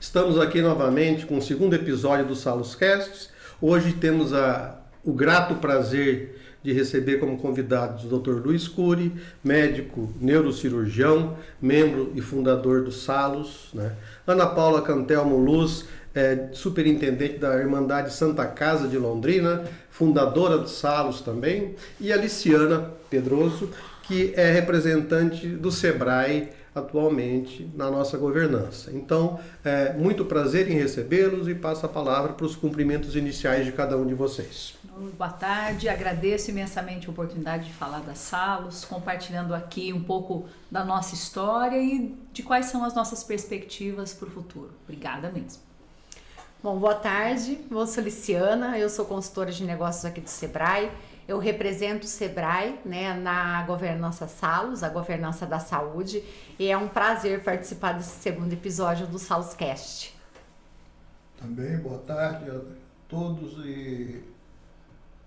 Estamos aqui novamente com o segundo episódio do SalosCast. Hoje temos o grato prazer de receber como convidados o Dr. Luiz Cury, médico neurocirurgião, membro e fundador do Salos, né? Ana Paula Cantelmo Luz, superintendente da Irmandade Santa Casa de Londrina, fundadora do Salos também, e a Liciana Pedroso, que é representante do SEBRAE atualmente na nossa governança. Então, muito prazer em recebê-los e passo a palavra para os cumprimentos iniciais de cada um de vocês. Boa tarde, agradeço imensamente a oportunidade de falar da Salos, compartilhando aqui um pouco da nossa história e de quais são as nossas perspectivas para o futuro. Obrigada mesmo. Bom, boa tarde, eu sou Liciana, eu sou consultora de negócios aqui do SEBRAE, eu represento o SEBRAE, né, na governança Salos, a governança da saúde, e é um prazer participar desse segundo episódio do SalosCast. Também, boa tarde a todos e,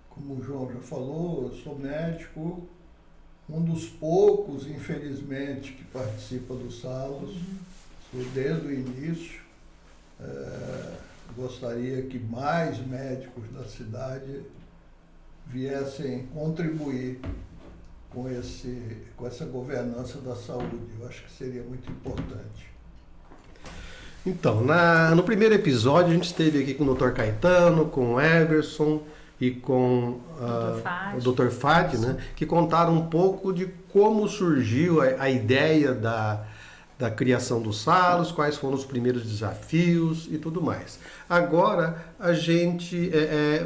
como o João já falou, eu sou médico, um dos poucos, infelizmente, que participa do Salos, sou desde o início. Gostaria que mais médicos da cidade viessem contribuir com essa governança da saúde. Eu acho que seria muito importante. Então, no primeiro episódio a gente esteve aqui com o Dr. Caetano, com o Everson e com o Dr. Fadi, né, que contaram um pouco de como surgiu a ideia da criação do Salos, quais foram os primeiros desafios e tudo mais. Agora a gente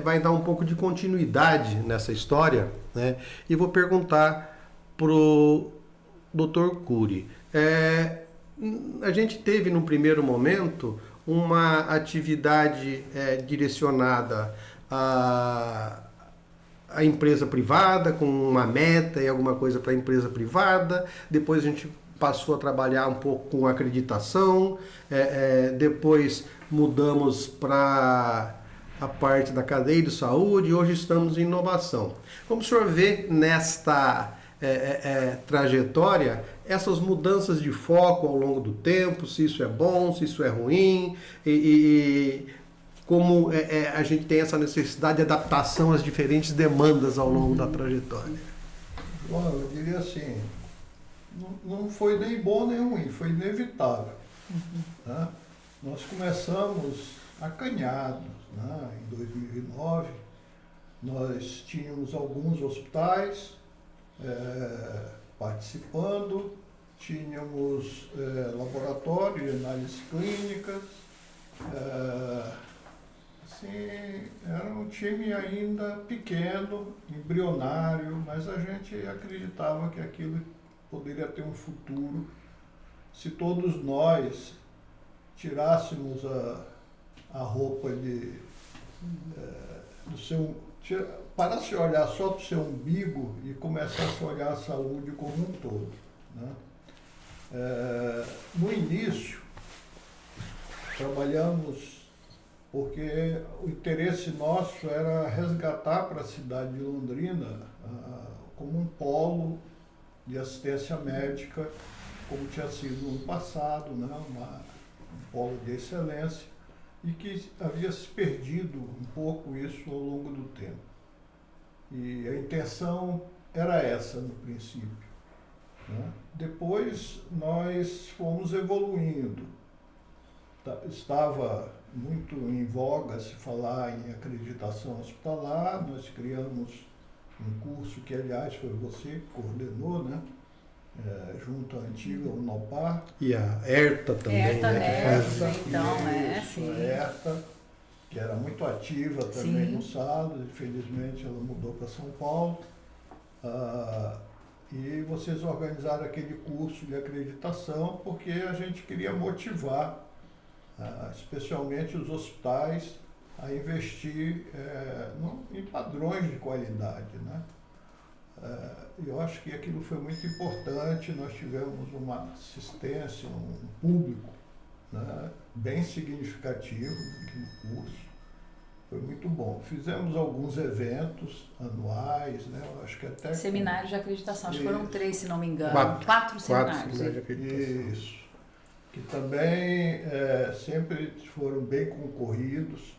vai dar um pouco de continuidade nessa história, né? E vou perguntar para o Dr. Cury. A gente teve no primeiro momento uma atividade direcionada à empresa privada, com uma meta e alguma coisa para a empresa privada, depois a gente passou a trabalhar um pouco com acreditação, depois mudamos para a parte da cadeia de saúde e hoje estamos em inovação. Como o senhor vê nesta trajetória, essas mudanças de foco ao longo do tempo, se isso é bom, se isso é ruim, e como a gente tem essa necessidade de adaptação às diferentes demandas ao longo da trajetória? Bom, eu diria assim, não foi nem bom nem ruim, foi inevitável. Né? Nós começamos acanhados, né? Em 2009, nós tínhamos alguns hospitais participando, tínhamos laboratório de análises clínicas, assim, era um time ainda pequeno, embrionário, mas a gente acreditava que aquilo poderia ter um futuro se todos nós tirássemos a roupa parasse de olhar só para o seu umbigo e começasse a olhar a saúde como um todo. Né? No início, trabalhamos porque o interesse nosso era resgatar para a cidade de Londrina como um polo de assistência médica, como tinha sido no passado, né? Um polo de excelência, e que havia se perdido um pouco isso ao longo do tempo. E a intenção era essa no princípio. Né? Depois nós fomos evoluindo. Estava muito em voga se falar em acreditação hospitalar, nós criamos um curso que, aliás, foi você que coordenou, né? Junto à antiga Unopar. E a ERTA também, sim. A ERTA, que era muito ativa também no Salos, infelizmente ela mudou para São Paulo. E vocês organizaram aquele curso de acreditação porque a gente queria motivar, especialmente os hospitais, a investir em padrões de qualidade, né? Eu acho que aquilo foi muito importante, nós tivemos uma assistência, um público, né, bem significativo no curso, foi muito bom. Fizemos alguns eventos anuais, né, eu acho que até... Seminários de acreditação, acho que foram 3, se não me engano, 4 seminários. Isso, que também sempre foram bem concorridos,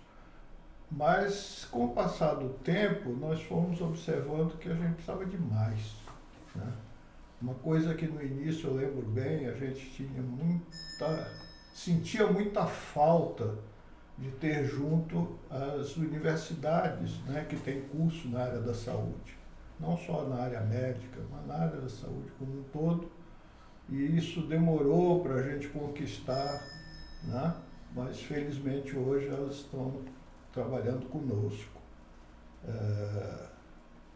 mas com o passar do tempo nós fomos observando que a gente precisava de mais, né? Uma coisa que no início eu lembro bem, a gente sentia muita falta de ter junto as universidades, né, que tem curso na área da saúde, não só na área médica, mas na área da saúde como um todo, e isso demorou para a gente conquistar, né, mas felizmente hoje elas estão trabalhando conosco.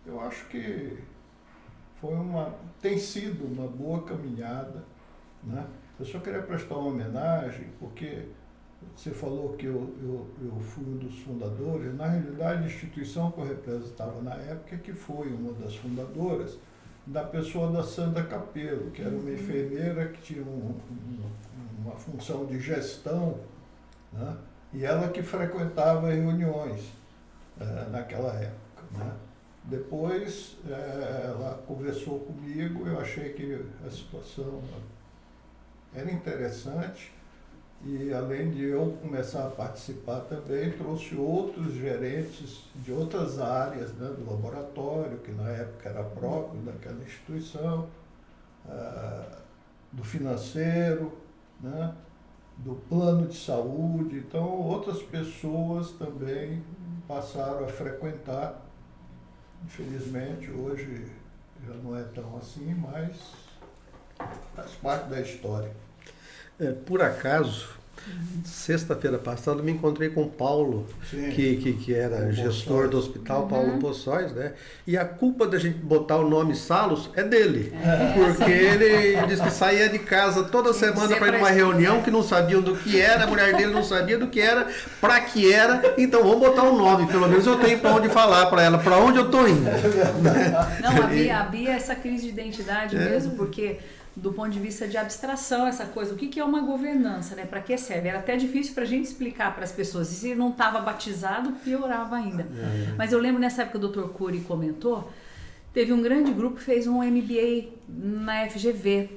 Eu acho que tem sido uma boa caminhada, né? Eu só queria prestar uma homenagem, porque você falou que eu fui um dos fundadores. Na realidade, a instituição que eu representava na época, que foi uma das fundadoras, da pessoa da Sandra Capello, que era uma enfermeira que tinha uma função de gestão, né? E ela que frequentava reuniões naquela época, né? Depois ela conversou comigo, eu achei que a situação era interessante, e além de eu começar a participar também, trouxe outros gerentes de outras áreas, né, do laboratório, que na época era próprio daquela instituição, do financeiro, né, do plano de saúde. Então outras pessoas também passaram a frequentar. Infelizmente hoje já não é tão assim, mas faz parte da história. Por acaso, sexta-feira passada eu me encontrei com o Paulo, que era gestor do hospital, Paulo Poçóis, né? E a culpa da gente botar o nome Salos é dele. Porque ele disse que saía de casa toda semana para ir numa reunião, que não sabiam do que era, a mulher dele não sabia do que era, para que era, então vamos botar um nome, pelo menos eu tenho para onde falar para ela, para onde eu estou indo. Não, havia essa crise de identidade mesmo, porque do ponto de vista de abstração, essa coisa, o que é uma governança, né? Para que serve? Era até difícil para a gente explicar para as pessoas, e se não estava batizado, piorava ainda. Mas eu lembro nessa época, o Dr. Cury comentou, teve um grande grupo que fez um MBA na FGV,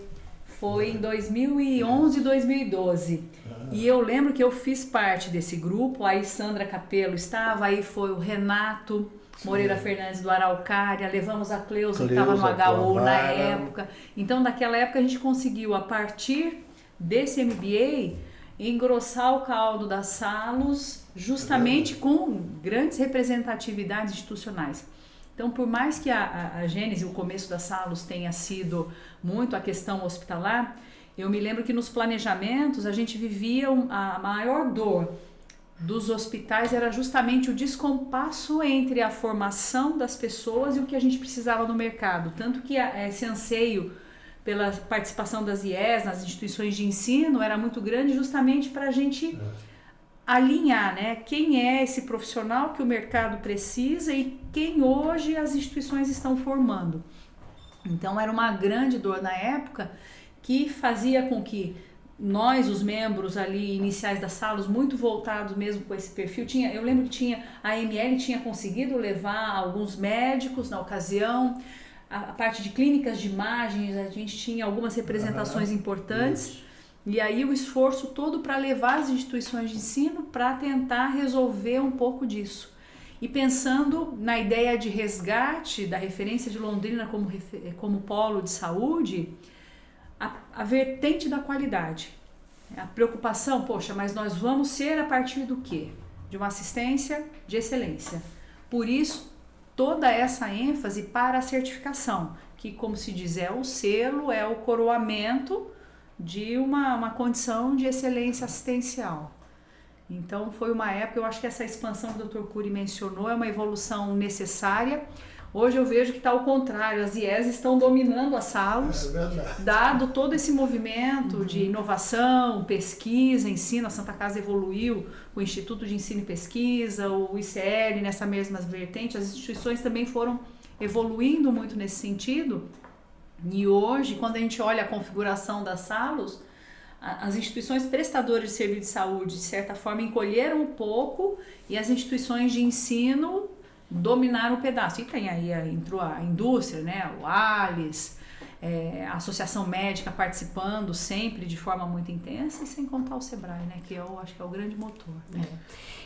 foi em 2011, 2012, e eu lembro que eu fiz parte desse grupo, aí Sandra Capello estava, aí foi o Renato Moreira Fernandes do Araucária, levamos a Cleusa que estava no HU na época. Então, naquela época, a gente conseguiu, a partir desse MBA, engrossar o caldo da Salos, justamente com grandes representatividades institucionais. Então, por mais que a gênese, o começo da Salos tenha sido muito a questão hospitalar, eu me lembro que nos planejamentos a gente vivia a maior dor dos hospitais era justamente o descompasso entre a formação das pessoas e o que a gente precisava no mercado. Tanto que esse anseio pela participação das IES nas instituições de ensino era muito grande, justamente para a gente alinhar, né, quem é esse profissional que o mercado precisa e quem hoje as instituições estão formando. Então era uma grande dor na época que fazia com que nós, os membros ali iniciais da Salos, muito voltados mesmo com esse perfil, eu lembro que a ML tinha conseguido levar alguns médicos na ocasião, a parte de clínicas de imagens, a gente tinha algumas representações importantes, e aí o esforço todo para levar as instituições de ensino para tentar resolver um pouco disso. E pensando na ideia de resgate da referência de Londrina como polo de saúde, a vertente da qualidade, a preocupação, poxa, mas nós vamos ser a partir do quê? De uma assistência de excelência. Por isso, toda essa ênfase para a certificação, que, como se diz, é o selo, é o coroamento de uma condição de excelência assistencial. Então, foi uma época, eu acho que essa expansão que o Dr. Cury mencionou é uma evolução necessária. Hoje eu vejo que está ao contrário, as IES estão dominando as Salos, dado todo esse movimento de inovação, pesquisa, ensino. A Santa Casa evoluiu, o Instituto de Ensino e Pesquisa, o ICL nessa mesma vertente, as instituições também foram evoluindo muito nesse sentido. E hoje, quando a gente olha a configuração das Salos, as instituições prestadoras de serviço de saúde, de certa forma, encolheram um pouco e as instituições de ensino dominaram o pedaço. E tem aí, entrou a indústria, né? O ALIS, a associação médica participando sempre de forma muito intensa, e sem contar o Sebrae, né, que eu acho que é o grande motor. Né?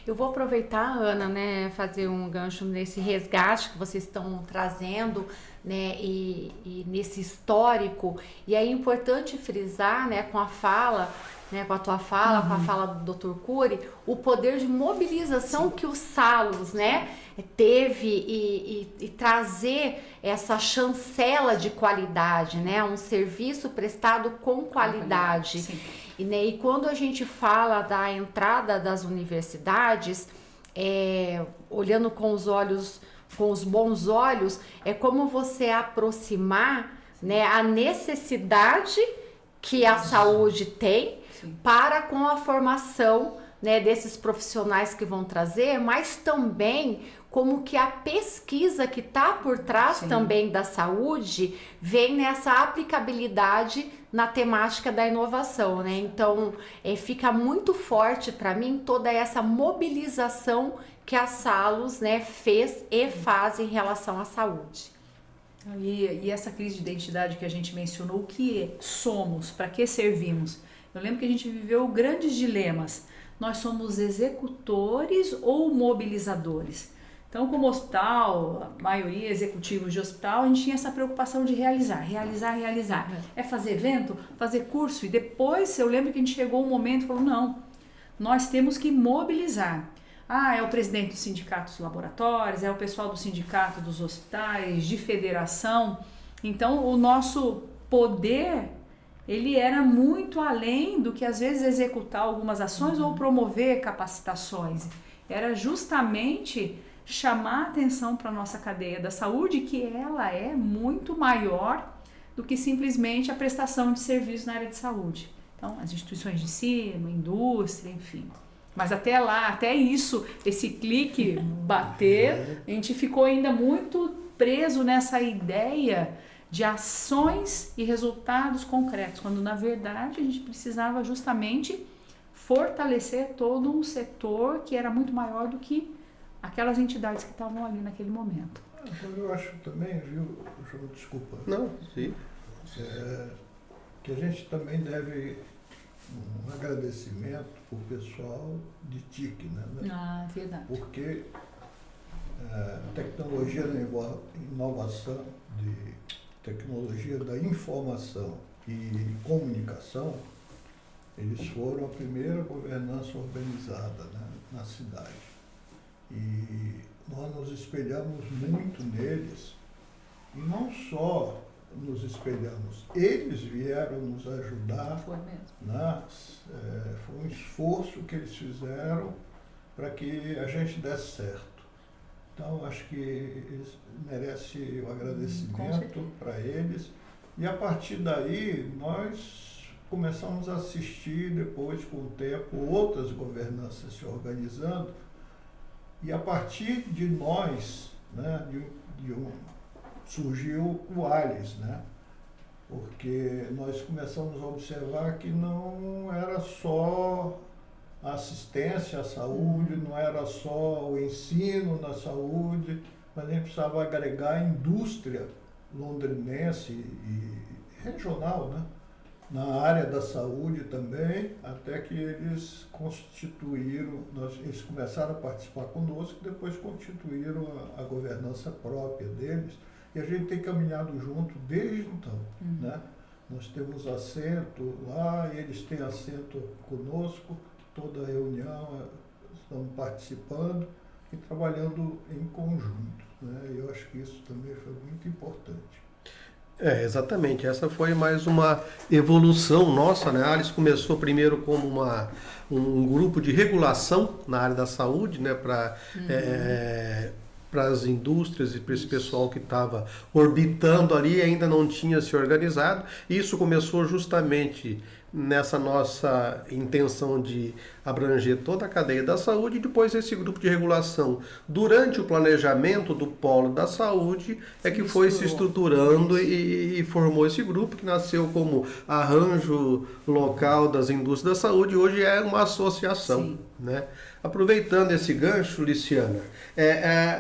Eu vou aproveitar, Ana, né, fazer um gancho nesse resgate que vocês estão trazendo, né, e nesse histórico, e é importante frisar, né, com a fala, né, com a tua fala, com a fala do Dr. Cury, o poder de mobilização que o Salus, né, teve e trazer essa chancela de qualidade, né, um serviço prestado com qualidade. E, né, e quando a gente fala da entrada das universidades, olhando com os olhos, com os bons olhos, é como você aproximar, né, a necessidade que a saúde tem para com a formação, né, desses profissionais que vão trazer, mas também como que a pesquisa que está por trás também da saúde vem nessa aplicabilidade na temática da inovação, né? Então, fica muito forte para mim toda essa mobilização que a Salus, né, fez e faz em relação à saúde. E essa crise de identidade que a gente mencionou, o que somos, para que servimos? Eu lembro que a gente viveu grandes dilemas. Nós somos executores ou mobilizadores? Então, como hospital, a maioria executivos de hospital, a gente tinha essa preocupação de realizar. É fazer evento, fazer curso. E depois, eu lembro que a gente chegou um momento e falou, não, nós temos que mobilizar. É o presidente do sindicato dos laboratórios, é o pessoal do sindicato dos hospitais, de federação. Então, o nosso poder, ele era muito além do que, às vezes, executar algumas ações ou promover capacitações. Era justamente chamar a atenção para a nossa cadeia da saúde, que ela é muito maior do que simplesmente a prestação de serviços na área de saúde. Então, as instituições de ensino, indústria, enfim. Mas até lá, até isso, esse clique bater, a gente ficou ainda muito preso nessa ideia de ações e resultados concretos, quando na verdade a gente precisava justamente fortalecer todo um setor que era muito maior do que aquelas entidades que estavam ali naquele momento. Eu acho também, viu, João, desculpa. Não, sim. Que a gente também deve um agradecimento para o pessoal de TIC, né? Verdade. Porque a tecnologia da inovação, de tecnologia da informação e comunicação, eles foram a primeira governança organizada, né, na cidade. E nós nos espelhamos muito neles, e não só nos espelhamos, eles vieram nos ajudar. Foi mesmo. Né? Foi um esforço que eles fizeram para que a gente desse certo. Então, acho que eles merecem o agradecimento para eles. E a partir daí, nós começamos a assistir, depois, com o tempo, outras governanças se organizando. E a partir de nós, né, surgiu o ALIS, né? Porque nós começamos a observar que não era só a assistência à saúde, não era só o ensino na saúde, mas a gente precisava agregar a indústria londrinense e regional, né? Na área da saúde também, até que eles eles começaram a participar conosco e depois constituíram a governança própria deles. E a gente tem caminhado junto desde então, né? Nós temos assento lá, eles têm assento conosco, toda reunião estamos participando e trabalhando em conjunto, né? Eu acho que isso também foi muito importante. Exatamente. Essa foi mais uma evolução nossa, né? A ALIS começou primeiro como um grupo de regulação na área da saúde, né? Para as indústrias e para esse pessoal que estava orbitando ali, ainda não tinha se organizado. Isso começou justamente nessa nossa intenção de abranger toda a cadeia da saúde, e depois esse grupo de regulação, durante o planejamento do polo da saúde, que foi se estruturando e formou esse grupo, que nasceu como arranjo local das indústrias da saúde, e hoje é uma associação, né? Aproveitando esse gancho, Liciana,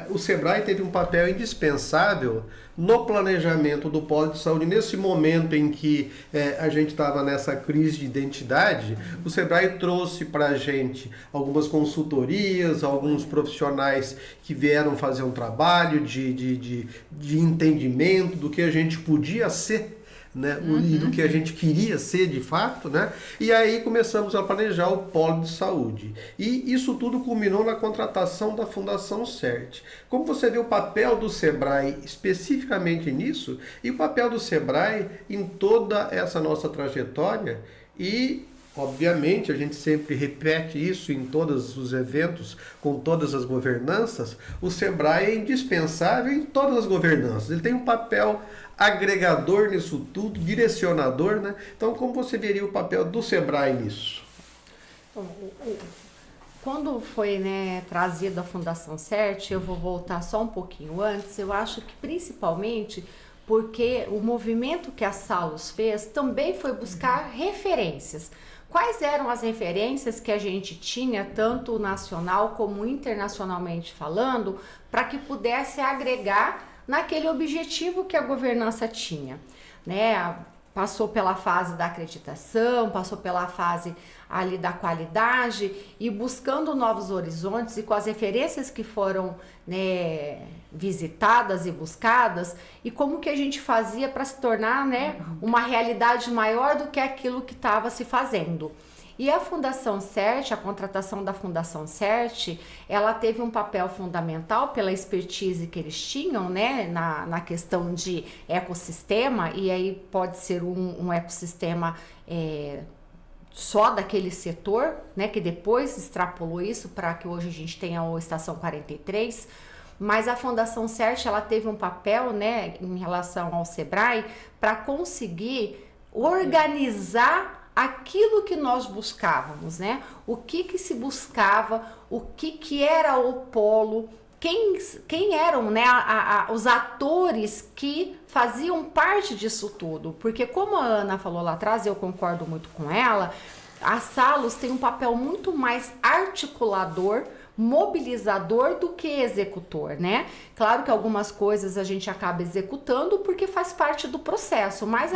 o SEBRAE teve um papel indispensável no planejamento do polo de saúde. Nesse momento em que a gente estava nessa crise de identidade, o SEBRAE trouxe para a gente algumas consultorias, alguns profissionais que vieram fazer um trabalho de entendimento do que a gente podia ser, né? E do que a gente queria ser de fato, né? E aí começamos a planejar o polo de saúde. E isso tudo culminou na contratação da Fundação CERT. Como você vê o papel do SEBRAE especificamente nisso, e o papel do SEBRAE em toda essa nossa trajetória, e obviamente a gente sempre repete isso em todos os eventos, com todas as governanças, o SEBRAE é indispensável em todas as governanças. Ele tem um papel agregador nisso tudo, direcionador, né? Então, como você veria o papel do SEBRAE nisso? Quando foi, né, trazida a Fundação CERT, eu vou voltar só um pouquinho antes, eu acho que principalmente porque o movimento que a Salus fez também foi buscar referências. Quais eram as referências que a gente tinha, tanto nacional como internacionalmente falando, para que pudesse agregar naquele objetivo que a governança tinha, né? Passou pela fase da acreditação, passou pela fase ali da qualidade, e buscando novos horizontes e com as referências que foram, né, visitadas e buscadas, e como que a gente fazia para se tornar, né, uma realidade maior do que aquilo que estava se fazendo. E a Fundação CERT, a contratação da Fundação CERT, ela teve um papel fundamental pela expertise que eles tinham, né, na questão de ecossistema, e aí pode ser um ecossistema só daquele setor, né, que depois extrapolou isso para que hoje a gente tenha a Estação 43, mas a Fundação CERT, ela teve um papel, né, em relação ao SEBRAE, para conseguir organizar aquilo que nós buscávamos, né? O que se buscava, o que era o polo, quem eram, né, os atores que faziam parte disso tudo. Porque como a Ana falou lá atrás, eu concordo muito com ela, a Salus tem um papel muito mais articulador, mobilizador do que executor, né? Claro que algumas coisas a gente acaba executando porque faz parte do processo, mas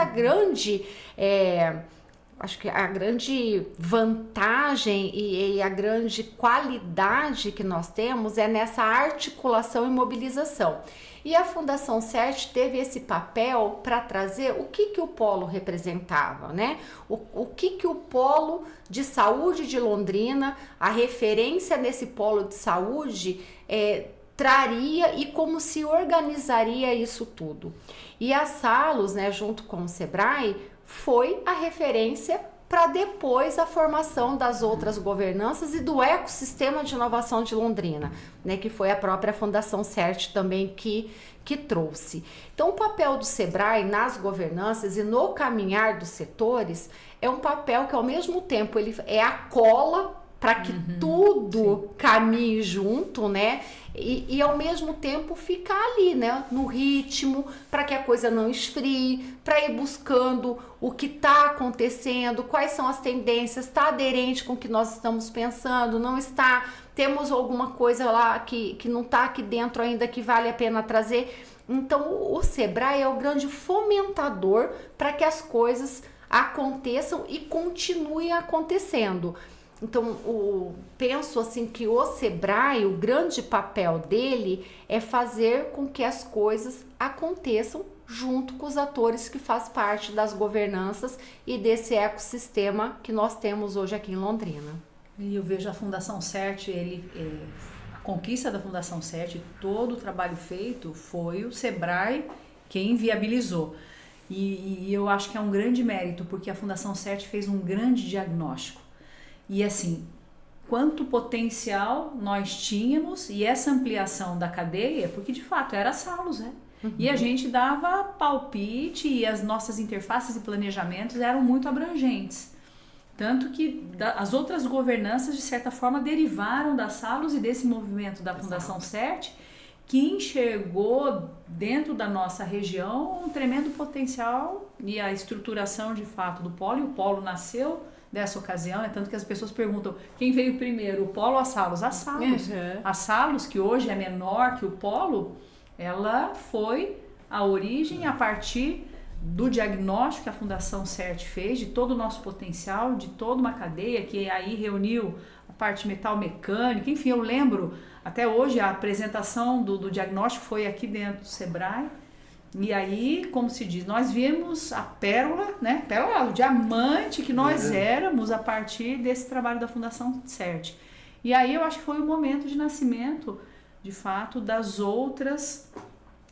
acho que a grande vantagem e a grande qualidade que nós temos é nessa articulação e mobilização. E a Fundação CERT teve esse papel para trazer o que o polo representava, né? O que o polo de saúde de Londrina, a referência nesse polo de saúde, traria e como se organizaria isso tudo. E a Salus, né, junto com o SEBRAE, foi a referência para depois a formação das outras governanças e do ecossistema de inovação de Londrina, né, que foi a própria Fundação CERT também que trouxe. Então, o papel do SEBRAE nas governanças e no caminhar dos setores é um papel que, ao mesmo tempo, ele é a cola para que tudo caminhe junto, né? E ao mesmo tempo ficar ali, né? No ritmo, para que a coisa não esfrie, para ir buscando o que está acontecendo, quais são as tendências, está aderente com o que nós estamos pensando, não está, temos alguma coisa lá que não está aqui dentro ainda que vale a pena trazer. Então, o SEBRAE é o grande fomentador para que as coisas aconteçam e continuem acontecendo. Então, penso assim que o SEBRAE, o grande papel dele é fazer com que as coisas aconteçam junto com os atores que fazem parte das governanças e desse ecossistema que nós temos hoje aqui em Londrina. E eu vejo a Fundação CERT, a conquista da Fundação CERT, todo o trabalho feito foi o SEBRAE quem viabilizou. E eu acho que é um grande mérito, porque a Fundação CERT fez um grande diagnóstico. E assim, quanto potencial nós tínhamos e essa ampliação da cadeia, porque de fato era a Salus, né? E a gente dava palpite e as nossas interfaces e planejamentos eram muito abrangentes. Tanto que as outras governanças, de certa forma, derivaram da Salus e desse movimento da Fundação CERT, que enxergou dentro da nossa região um tremendo potencial e a estruturação, de fato, do polo. E o polo nasceu dessa ocasião, tanto que as pessoas perguntam quem veio primeiro, o polo ou a Salus? A Salus. A Salus, que hoje é menor que o polo, ela foi a origem a partir do diagnóstico que a Fundação CERT fez, de todo o nosso potencial, de toda uma cadeia que aí reuniu a parte metal mecânica, enfim, eu lembro até hoje a apresentação do diagnóstico foi aqui dentro do Sebrae, e aí, como se diz, nós vimos a pérola, né, pérola, o diamante que nós éramos a partir desse trabalho da Fundação CERT. E aí eu acho que foi o momento de nascimento, de fato, das outras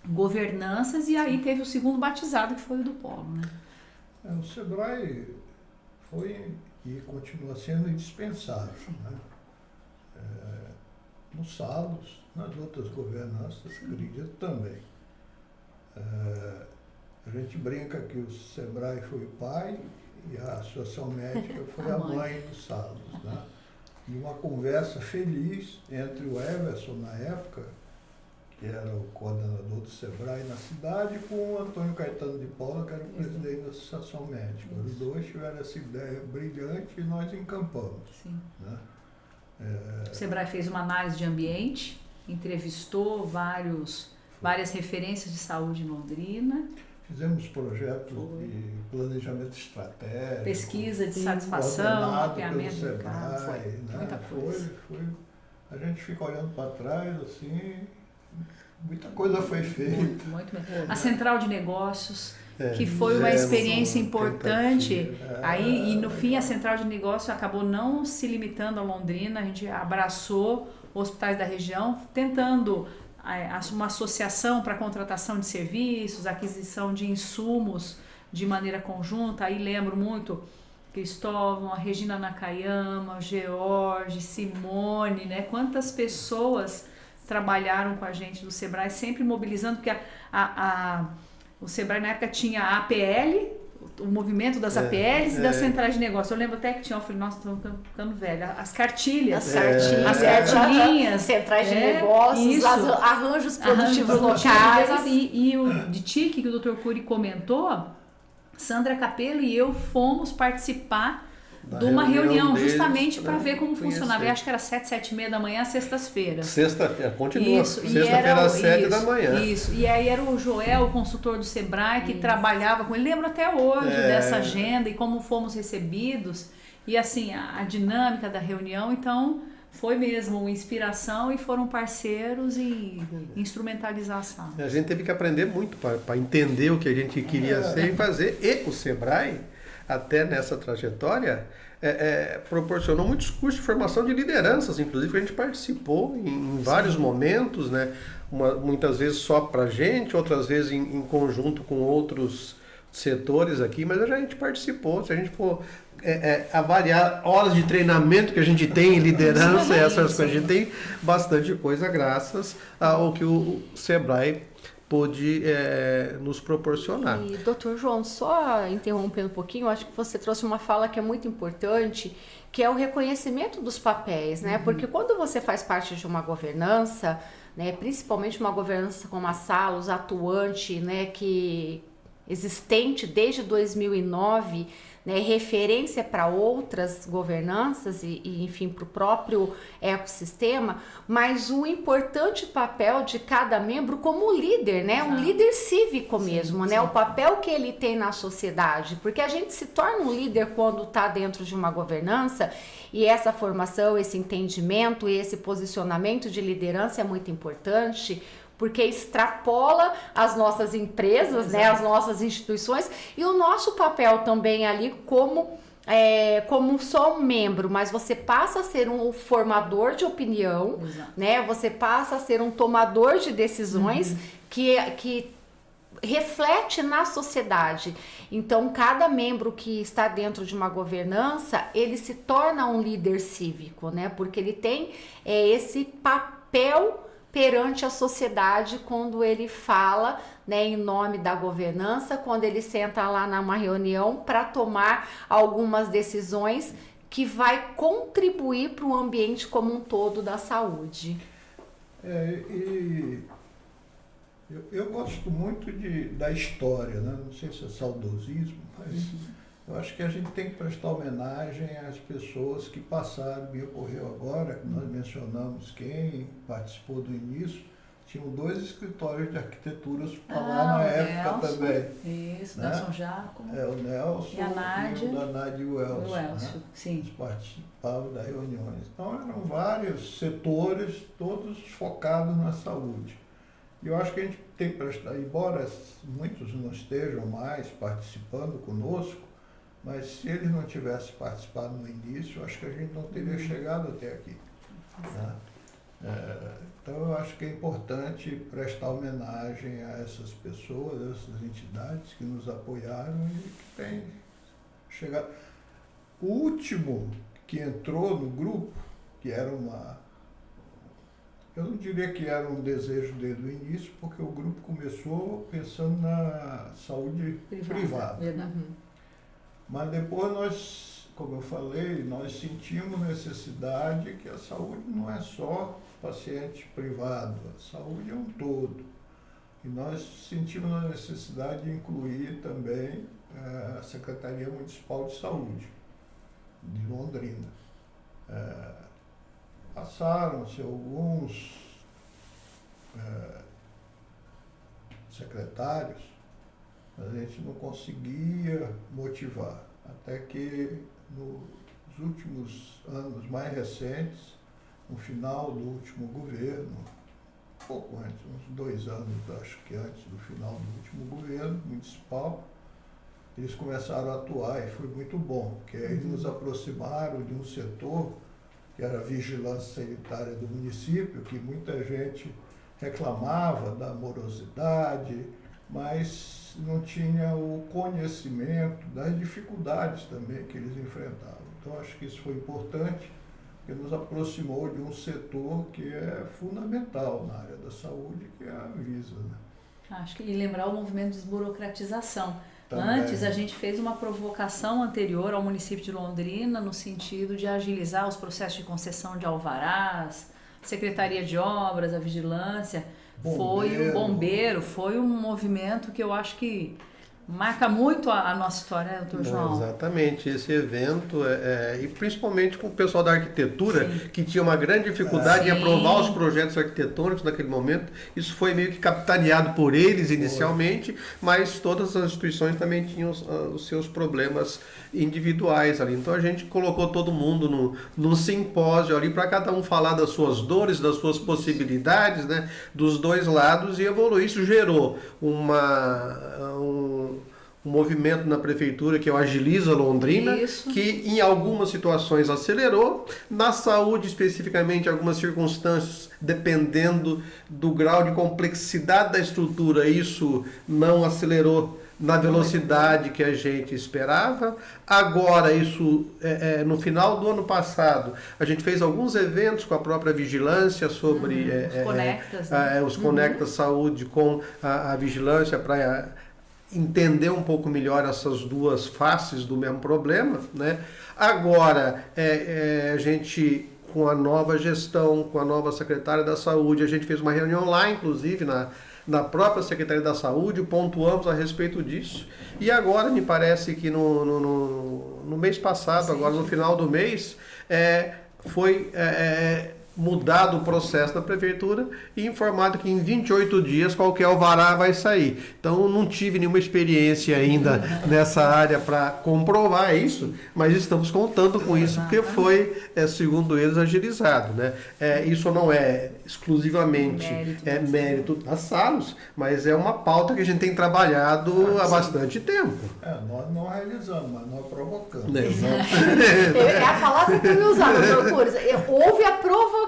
governanças, e aí teve o segundo batizado, que foi o do polo, né? O Sebrae foi e continua sendo indispensável, né? No Salus, nas outras governanças, acredito também. A gente brinca que o Sebrae foi o pai e a Associação Médica foi a mãe do Salus, né? E uma conversa feliz entre o Everson, na época, que era o coordenador do Sebrae na cidade, com o Antônio Caetano de Paula, que era o presidente da Associação Médica. Os dois tiveram essa ideia brilhante e nós encampamos. Sim. Né? O Sebrae fez uma análise de ambiente, entrevistou várias referências de saúde em Londrina. Fizemos projetos de planejamento estratégico. Pesquisa de satisfação, mapeamento do Sebrae, né? Muita coisa. A gente fica olhando para trás, assim, muita coisa foi feita. Muito bem. A Central de Negócios, que foi uma experiência importante. Aí, e no fim, a Central de Negócios acabou não se limitando a Londrina, a gente abraçou hospitais da região, tentando uma associação para contratação de serviços, aquisição de insumos de maneira conjunta. Aí lembro muito Cristóvão, a Regina Nakayama, o George, Simone, né? Quantas pessoas trabalharam com a gente do Sebrae, sempre mobilizando, porque o Sebrae na época tinha a APL, o movimento das APLs e das centrais de negócio. Eu lembro até que tinha, eu falei, nossa, estamos ficando velha, as cartilhas. As cartilinhas. Centrais de negócios, arranjos produtivos locais. E o DITIC, que o Dr. Cury comentou, Sandra Capello e eu fomos participar de uma reunião justamente para ver como funcionava. Eu acho que era 7h30 da manhã, sextas-feiras. Sexta-feira, continua. Sexta-feira às 7 da manhã. Isso, e aí era o Joel, o consultor do Sebrae, que trabalhava com ele. Lembro até hoje dessa agenda e como fomos recebidos. E assim, a dinâmica da reunião, então, foi mesmo uma inspiração e foram parceiros em instrumentalização. A gente teve que aprender muito para entender o que a gente queria ser e fazer. E o Sebrae, até nessa trajetória, proporcionou muitos cursos de formação de lideranças, inclusive, que a gente participou em vários momentos, né? Muitas vezes só para a gente, outras vezes em conjunto com outros setores aqui, mas a gente participou. Se a gente for avaliar horas de treinamento que a gente tem em liderança, essas coisas, a gente tem bastante coisa graças ao que o Sebrae pôde nos proporcionar. E, doutor João, só interrompendo um pouquinho, eu acho que você trouxe uma fala que é muito importante, que é o reconhecimento dos papéis, né? Porque quando você faz parte de uma governança, né, principalmente uma governança como a Salus, atuante, né, que existente desde 2009, né, referência para outras governanças e enfim, para o próprio ecossistema, mas o importante papel de cada membro como líder, né, um líder cívico mesmo, né, o papel que ele tem na sociedade, porque a gente se torna um líder quando está dentro de uma governança, e essa formação, esse entendimento e esse posicionamento de liderança é muito importante, porque extrapola as nossas empresas, né, as nossas instituições e o nosso papel também ali como só um membro, mas você passa a ser um formador de opinião, né, você passa a ser um tomador de decisões que reflete na sociedade. Então, cada membro que está dentro de uma governança, ele se torna um líder cívico, né, porque ele tem esse papel perante a sociedade quando ele fala, né, em nome da governança, quando ele senta lá numa reunião para tomar algumas decisões que vai contribuir para o ambiente como um todo da saúde. Eu gosto muito da história, né? Não sei se é saudosismo, mas eu acho que a gente tem que prestar homenagem às pessoas que passaram e ocorreu agora, que nós mencionamos quem participou do início. Tinham 2 escritórios de arquitetura hospitalar na época Nelson, também. Isso, né? Nelson Jacomo. O Nelson e a Nádia. e o Nádia e o Elcio. O Elcio, né? sim. Eles participavam das reuniões. Então eram vários setores, todos focados na saúde. E eu acho que a gente tem que prestar, embora muitos não estejam mais participando conosco, mas se eles não tivessem participado no início, eu acho que a gente não teria chegado até aqui. Né? Então eu acho que é importante prestar homenagem a essas pessoas, a essas entidades que nos apoiaram e que têm chegado. O último que entrou no grupo, que era eu não diria que era um desejo desde o início, porque o grupo começou pensando na saúde privada. Mas depois nós, como eu falei, nós sentimos necessidade que a saúde não é só paciente privado, a saúde é um todo. E nós sentimos a necessidade de incluir também a Secretaria Municipal de Saúde de Londrina. Passaram-se alguns secretários, mas a gente não conseguia motivar. Até que nos últimos anos mais recentes, no final do último governo, pouco antes, uns 2 anos, acho que antes do final do último governo municipal, eles começaram a atuar e foi muito bom, porque aí nos aproximaram de um setor que era a vigilância sanitária do município, que muita gente reclamava da morosidade, mas não tinha o conhecimento das dificuldades também que eles enfrentavam. Então, acho que isso foi importante, porque nos aproximou de um setor que é fundamental na área da saúde, que é a Anvisa. Né? Acho que e lembrar o movimento de desburocratização. Também. Antes, a gente fez uma provocação anterior ao município de Londrina no sentido de agilizar os processos de concessão de alvarás, Secretaria de Obras, a Vigilância, foi o Bombeiro, foi um movimento que eu acho que marca muito a nossa história, doutor João. Exatamente, esse evento, e principalmente com o pessoal da arquitetura, Sim. que tinha uma grande dificuldade em aprovar os projetos arquitetônicos naquele momento. Isso foi meio que capitaneado por eles inicialmente, mas todas as instituições também tinham os seus problemas individuais ali. Então a gente colocou todo mundo num simpósio ali para cada um falar das suas dores, das suas possibilidades, né, dos dois lados, e evoluir. Isso gerou um movimento na prefeitura que é o Agiliza Londrina, Isso. que em algumas situações acelerou, na saúde especificamente, algumas circunstâncias, dependendo do grau de complexidade da estrutura, isso não acelerou na velocidade que a gente esperava. Agora, isso, no final do ano passado, a gente fez alguns eventos com a própria vigilância sobre os Conectas, né? os Conectas Saúde com a vigilância para entender um pouco melhor essas duas faces do mesmo problema, né? Agora, a gente, com a nova gestão, com a nova secretária da Saúde, a gente fez uma reunião lá, inclusive, na própria Secretaria da Saúde, pontuamos a respeito disso. E agora, me parece que no mês passado, agora no final do mês, foi mudado o processo da prefeitura e informado que em 28 dias qualquer alvará vai sair. Então, não tive nenhuma experiência ainda nessa área para comprovar isso, mas estamos contando com isso, porque foi, segundo eles, agilizado. Né? Isso não é exclusivamente mérito da Salos, mas é uma pauta que a gente tem trabalhado há bastante tempo. Nós não realizamos, mas nós provocamos. É a palavra que eu ia usar, doutor Cures. Houve a provocação,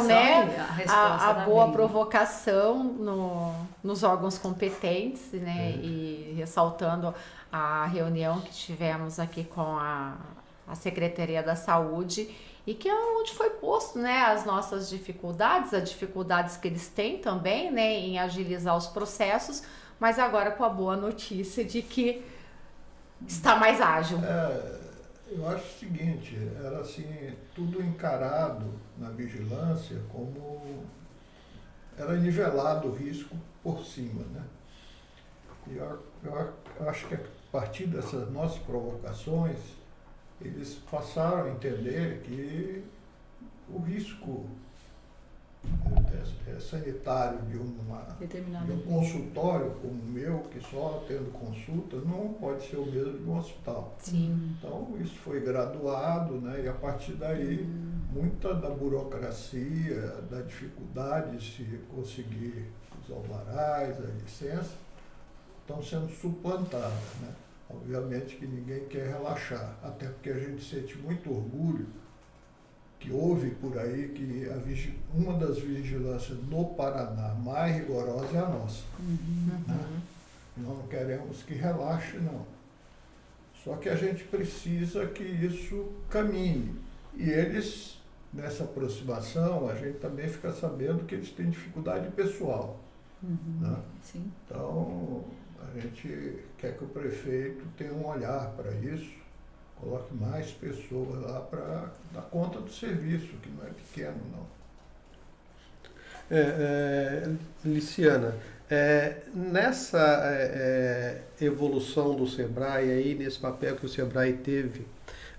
né? A boa provocação nos órgãos competentes, né? E ressaltando a reunião que tivemos aqui com a Secretaria da Saúde e que é onde foi posto, né, as nossas dificuldades, as dificuldades que eles têm também, né, em agilizar os processos, mas agora com a boa notícia de que está mais ágil. Eu acho o seguinte, era assim, tudo encarado na vigilância como era nivelado o risco por cima, né? E eu acho que a partir dessas nossas provocações, eles passaram a entender que o risco sanitário de um consultório como o meu, que só tendo consulta, não pode ser o mesmo de um hospital. Sim. Então, isso foi graduado, né? E a partir daí, muita da burocracia, da dificuldade de se conseguir os alvarás, a licença, estão sendo suplantadas, né? Obviamente que ninguém quer relaxar, até porque a gente sente muito orgulho que houve por aí que uma das vigilâncias no Paraná mais rigorosas é a nossa. Né? Nós não queremos que relaxe, não. Só que a gente precisa que isso caminhe. E eles, nessa aproximação, a gente também fica sabendo que eles têm dificuldade pessoal. Né? Sim. Então, a gente quer que o prefeito tenha um olhar para isso, coloque mais pessoas lá para dar conta do serviço, que não é pequeno, não. Liciana, nessa evolução do Sebrae, aí, nesse papel que o Sebrae teve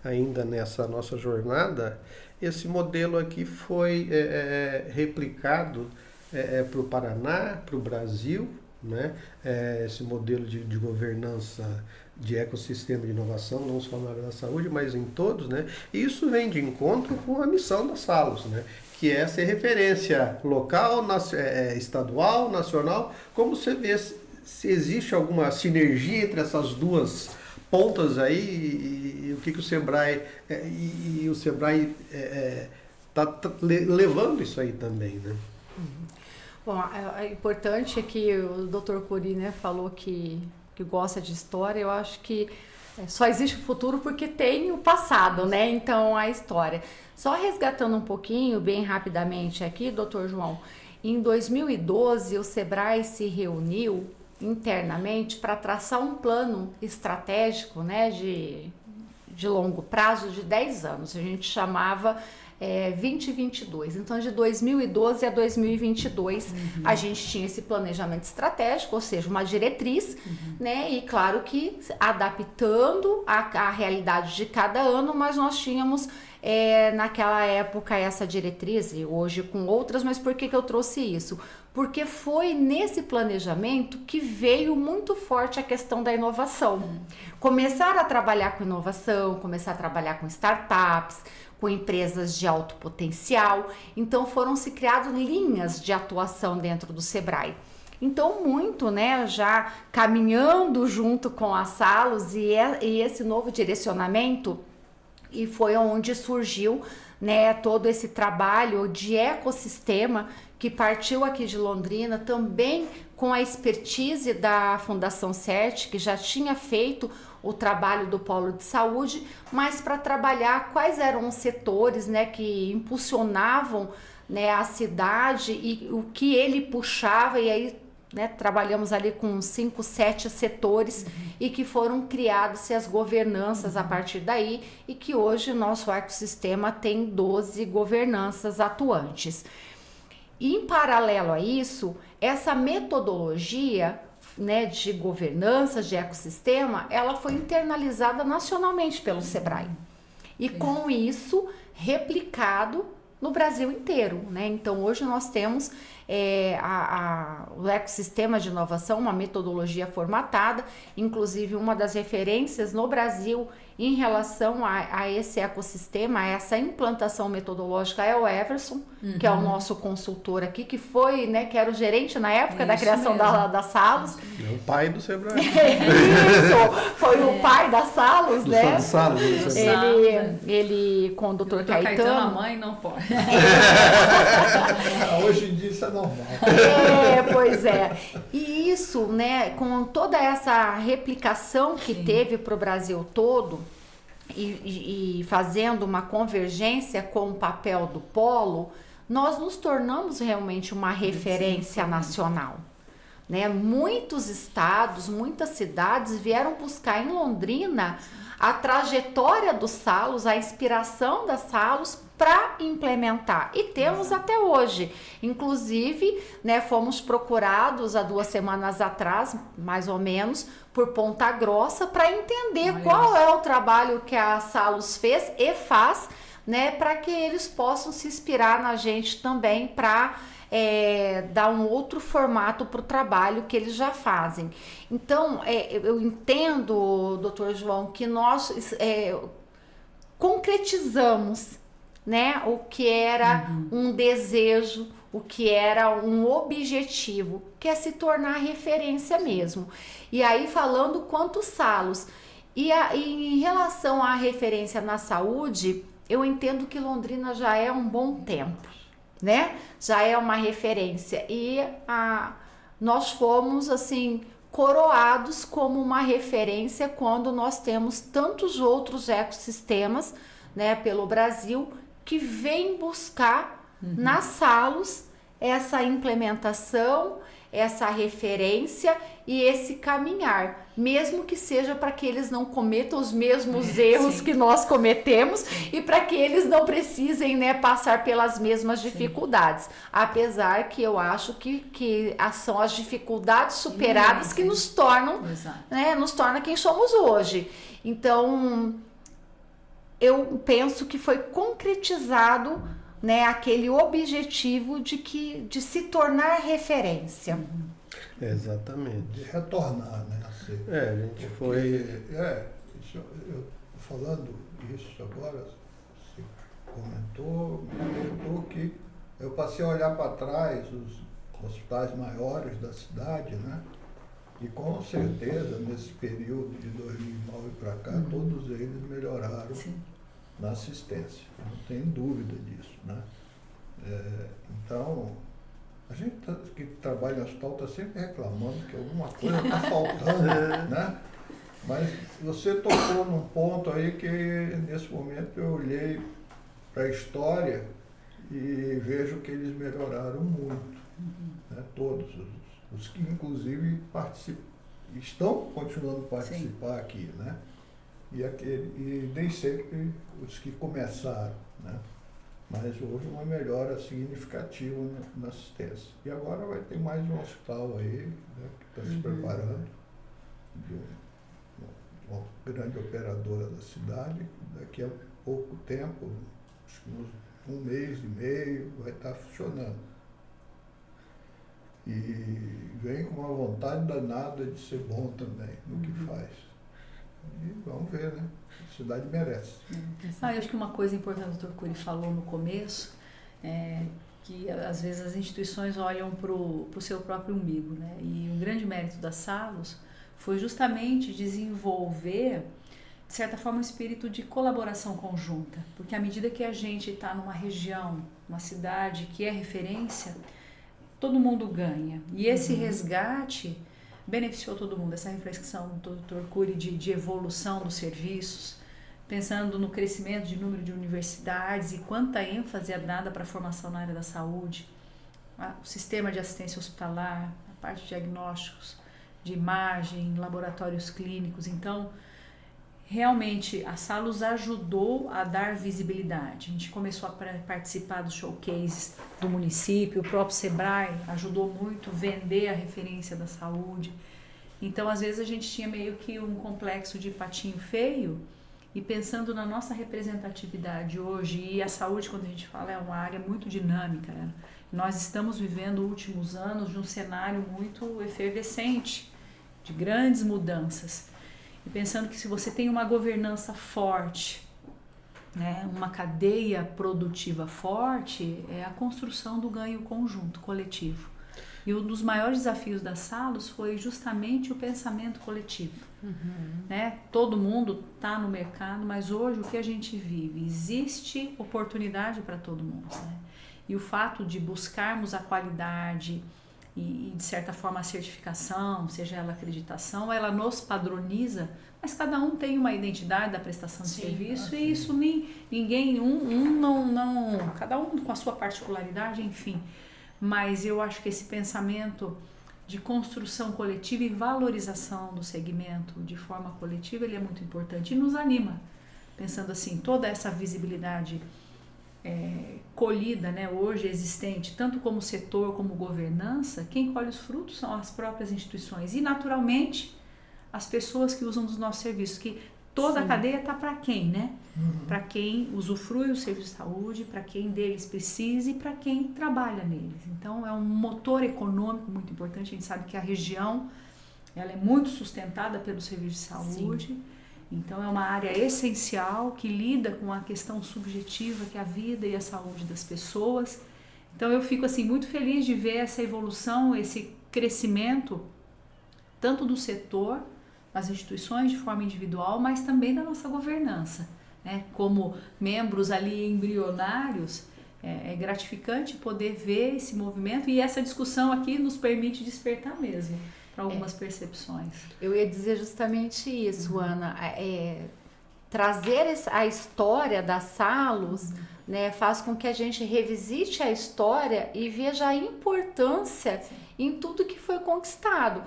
ainda nessa nossa jornada, esse modelo aqui foi replicado para o Paraná, para o Brasil, né? Esse modelo de governança de ecossistema de inovação, não só na área da saúde, mas em todos, né? E isso vem de encontro com a missão da Salos, né? Que é ser referência local, estadual, nacional. Como você vê se existe alguma sinergia entre essas duas pontas aí e o que o Sebrae e o Sebrae está levando isso aí também, né? Bom, é importante que o Dr. Curi, né, falou que gosta de história. Eu acho que só existe o futuro porque tem o passado, né? Então, a história. Só resgatando um pouquinho, bem rapidamente aqui, Dr. João, em 2012 o Sebrae se reuniu internamente para traçar um plano estratégico, né, de longo prazo de 10 anos. A gente chamava 2022. Então, de 2012 a 2022, a gente tinha esse planejamento estratégico, ou seja, uma diretriz, né? E claro que adaptando a realidade de cada ano, mas nós tínhamos naquela época essa diretriz, e hoje com outras. Mas por que eu trouxe isso? Porque foi nesse planejamento que veio muito forte a questão da inovação. Começar a trabalhar com inovação, começar a trabalhar com startups, com empresas de alto potencial. Então foram se criadas linhas de atuação dentro do Sebrae. Então muito, né, já caminhando junto com a Salos e esse novo direcionamento, e foi onde surgiu, né, todo esse trabalho de ecossistema que partiu aqui de Londrina, também com a expertise da Fundação CERT, que já tinha feito o trabalho do Polo de Saúde, mas para trabalhar quais eram os setores, né, que impulsionavam, né, a cidade e o que ele puxava. E aí, né, trabalhamos ali com 5, 7 setores e que foram criadas as governanças a partir daí, e que hoje o nosso ecossistema tem 12 governanças atuantes. E, em paralelo a isso, essa metodologia, né, de governança, de ecossistema, ela foi internalizada nacionalmente pelo Sebrae. E com isso, replicado no Brasil inteiro, né? Então, hoje nós temos o ecossistema de inovação, uma metodologia formatada, inclusive uma das referências no Brasil em relação a esse ecossistema, a essa implantação metodológica é o Everson, que é o nosso consultor aqui, que foi, né, que era o gerente na época da criação da Salos. É o pai do Sebrae. Isso, foi o pai da Salos, do né? Salos, Ele com o Dr. Caetano. A mãe não pode. Hoje em dia isso é normal. Pois é. E isso, né, com toda essa replicação que teve para o Brasil todo, e fazendo uma convergência com o papel do polo, nós nos tornamos realmente uma referência nacional. Né? Muitos estados, muitas cidades vieram buscar em Londrina a trajetória dos Salos, a inspiração das Salos para implementar. E temos até hoje. Inclusive, né, fomos procurados há 2 semanas atrás, mais ou menos, por Ponta Grossa, para entender qual é o trabalho que a Salos fez e faz, né, para que eles possam se inspirar na gente também para dar um outro formato para o trabalho que eles já fazem. Então, eu entendo, doutor João, que nós concretizamos, né, o que era um desejo, o que era um objetivo, que é se tornar referência mesmo. E aí, falando quantos Salos, e em relação à referência na saúde, eu entendo que Londrina já é um bom tempo, né? Já é uma referência e nós fomos assim coroados como uma referência quando nós temos tantos outros ecossistemas, né, pelo Brasil que vêm buscar nas Salos essa implementação, essa referência e esse caminhar, mesmo que seja para que eles não cometam os mesmos erros que nós cometemos e para que eles não precisem, né, passar pelas mesmas dificuldades. Apesar que eu acho que são as dificuldades superadas que nos tornam, né, nos torna quem somos hoje. Então, eu penso que foi concretizado, né, aquele objetivo de se tornar referência. Exatamente. De retornar, né? Assim, a gente foi... falando isso agora, você comentou que eu passei a olhar para trás os hospitais maiores da cidade, né? E com certeza, nesse período de 2009 para cá, todos eles melhoraram na assistência. Não tem dúvida disso, né? Então, a gente que trabalha no hospital está sempre reclamando que alguma coisa está faltando, né? Mas você tocou num ponto aí que, nesse momento, eu olhei para a história e vejo que eles melhoraram muito, né? Todos, os que inclusive estão continuando a participar aqui, né? E nem sempre os que começaram, né? Mas houve uma melhora significativa na assistência. E agora vai ter mais um hospital aí, né, que está se preparando, de uma grande operadora da cidade. Daqui a pouco tempo, acho que uns 1 mês e meio, vai estar funcionando. E vem com uma vontade danada de ser bom também no que faz. E vamos ver, né? A cidade merece. Eu acho que uma coisa importante que o Dr. Cury falou no começo é que às vezes as instituições olham para o seu próprio umbigo, né? E um grande mérito da Salos foi justamente desenvolver, de certa forma, um espírito de colaboração conjunta, porque à medida que a gente está numa região, uma cidade que é referência, todo mundo ganha. E esse resgate beneficiou todo mundo, essa reflexão do Dr. Cury de evolução dos serviços, pensando no crescimento de número de universidades e quanta ênfase é dada para a formação na área da saúde, o sistema de assistência hospitalar, a parte de diagnósticos, de imagem, laboratórios clínicos. Então, realmente, a Salos ajudou a dar visibilidade. A gente começou a participar dos showcases do município, o próprio Sebrae ajudou muito a vender a referência da saúde. Então, às vezes, a gente tinha meio que um complexo de patinho feio, e pensando na nossa representatividade hoje, e a saúde, quando a gente fala, é uma área muito dinâmica, né? Nós estamos vivendo últimos anos de um cenário muito efervescente, de grandes mudanças. E pensando que se você tem uma governança forte, né, uma cadeia produtiva forte, é a construção do ganho conjunto, coletivo. E um dos maiores desafios da Salos foi justamente o pensamento coletivo. Né? Todo mundo está no mercado, mas hoje o que a gente vive? Existe oportunidade para todo mundo. Né? E o fato de buscarmos a qualidade e de certa forma, a certificação, seja ela acreditação, ela nos padroniza, mas cada um tem uma identidade da prestação de serviço sim. e isso ninguém, cada um com a sua particularidade, enfim. Mas eu acho que esse pensamento de construção coletiva e valorização do segmento de forma coletiva, ele é muito importante e nos anima. Pensando assim, toda essa visibilidade colhida, né, hoje existente, tanto como setor como governança, quem colhe os frutos são as próprias instituições e, naturalmente, as pessoas que usam dos nossos serviços, que toda a cadeia está para quem, né? Para quem usufrui o serviço de saúde, para quem deles precisa e para quem trabalha neles. Então, é um motor econômico muito importante. A gente sabe que a região ela é muito sustentada pelo serviço de saúde. Sim. Então, é uma área essencial que lida com a questão subjetiva, que é a vida e a saúde das pessoas. Então, eu fico assim, muito feliz de ver essa evolução, esse crescimento, tanto do setor, das instituições de forma individual, mas também da nossa governança. Né? Como membros ali embrionários, é gratificante poder ver esse movimento e essa discussão aqui nos permite despertar mesmo para algumas percepções. Eu ia dizer justamente isso, Ana. Trazer a história da Salus, né, faz com que a gente revisite a história e veja a importância em tudo que foi conquistado.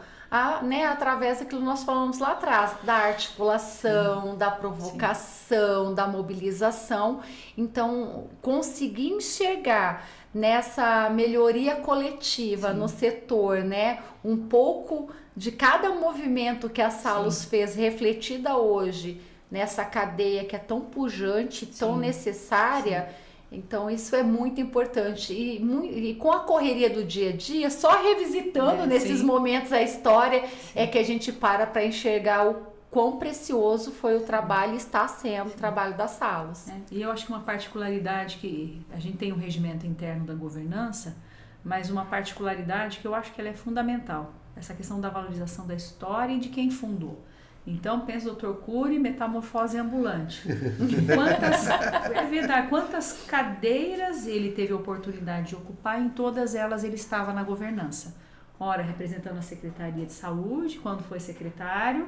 Né, através daquilo que nós falamos lá atrás, da articulação, da provocação, da mobilização. Então, conseguir enxergar nessa melhoria coletiva no setor, né, um pouco de cada movimento que a Salus fez refletida hoje nessa cadeia que é tão pujante, tão necessária. Então, isso é muito importante. E com a correria do dia a dia, só revisitando nesses momentos a história, é que a gente para enxergar o quão precioso foi o trabalho e está sendo o trabalho da Salus. E eu acho que uma particularidade que a gente tem um regimento interno da governança, mas uma particularidade que eu acho que ela é fundamental. Essa questão da valorização da história e de quem fundou. Então, pensa o Dr. Cury, metamorfose ambulante. Quantas cadeiras ele teve a oportunidade de ocupar, em todas elas ele estava na governança. Ora, representando a Secretaria de Saúde, quando foi secretário,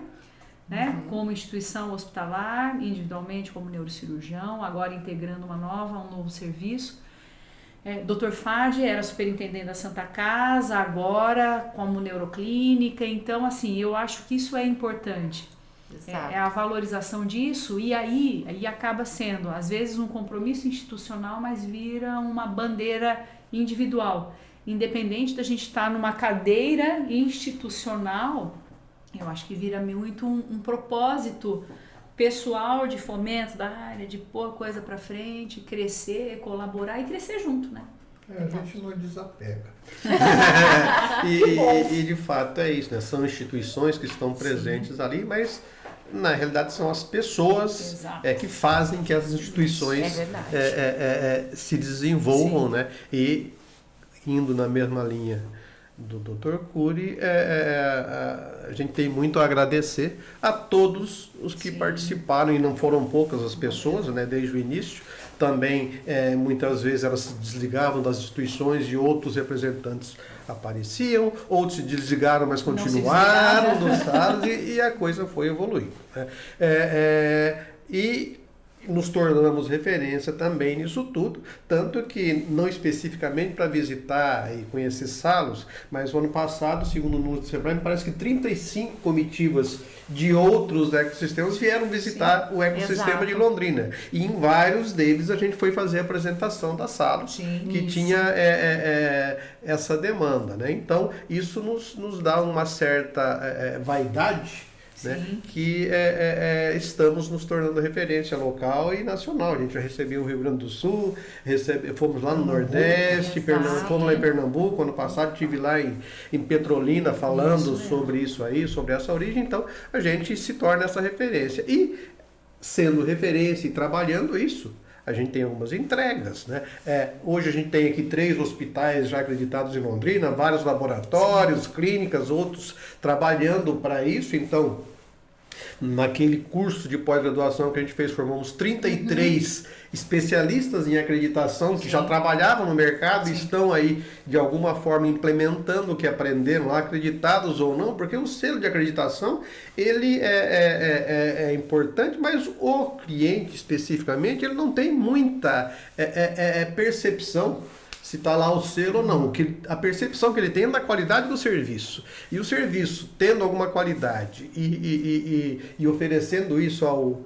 né, como instituição hospitalar, individualmente como neurocirurgião, agora integrando um novo serviço. Dr. Fadi era superintendente da Santa Casa, agora como neuroclínica. Então, assim, eu acho que isso é importante. É a valorização disso e aí acaba sendo, às vezes, um compromisso institucional, mas vira uma bandeira individual. Independente da gente estar numa cadeira institucional, eu acho que vira muito um propósito pessoal de fomento da área, de pôr coisa para frente, crescer, colaborar e crescer junto, né? A gente não desapega. E de fato é isso, né? São instituições que estão presentes ali, mas na realidade são as pessoas que fazem que as instituições se desenvolvam, né? E indo na mesma linha do Dr. Cury, a gente tem muito a agradecer a todos os que participaram, e não foram poucas as pessoas, né, desde o início. Também, muitas vezes, elas se desligavam das instituições e outros representantes apareciam, outros se desligaram, mas continuaram dos estados e a coisa foi evoluindo. Né? E nos tornamos referência também nisso tudo, tanto que não especificamente para visitar e conhecer Salus, mas o ano passado, segundo o número do Sebrae, me parece que 35 comitivas de outros ecossistemas vieram visitar o ecossistema de Londrina. E em vários deles a gente foi fazer a apresentação da Salus, que tinha essa demanda. Né? Então, isso nos dá uma certa vaidade, né? Que estamos nos tornando referência local e nacional. A gente já recebeu o Rio Grande do Sul, fomos lá no Nordeste, fomos lá em Pernambuco, ano passado estive lá em Petrolina falando sobre isso aí, sobre essa origem. Então a gente se torna essa referência. E sendo referência e trabalhando isso, a gente tem algumas entregas, né? Hoje a gente tem aqui 3 hospitais já acreditados em Londrina, vários laboratórios, clínicas, outros trabalhando para isso. Então, Naquele curso de pós-graduação que a gente fez, formamos 33 especialistas em acreditação que já trabalhavam no mercado e estão aí, de alguma forma, implementando o que aprenderam lá, acreditados ou não, porque o selo de acreditação, ele é importante, mas o cliente, especificamente, ele não tem muita percepção se está lá o selo ou não. A percepção que ele tem é da qualidade do serviço. E o serviço, tendo alguma qualidade e oferecendo isso ao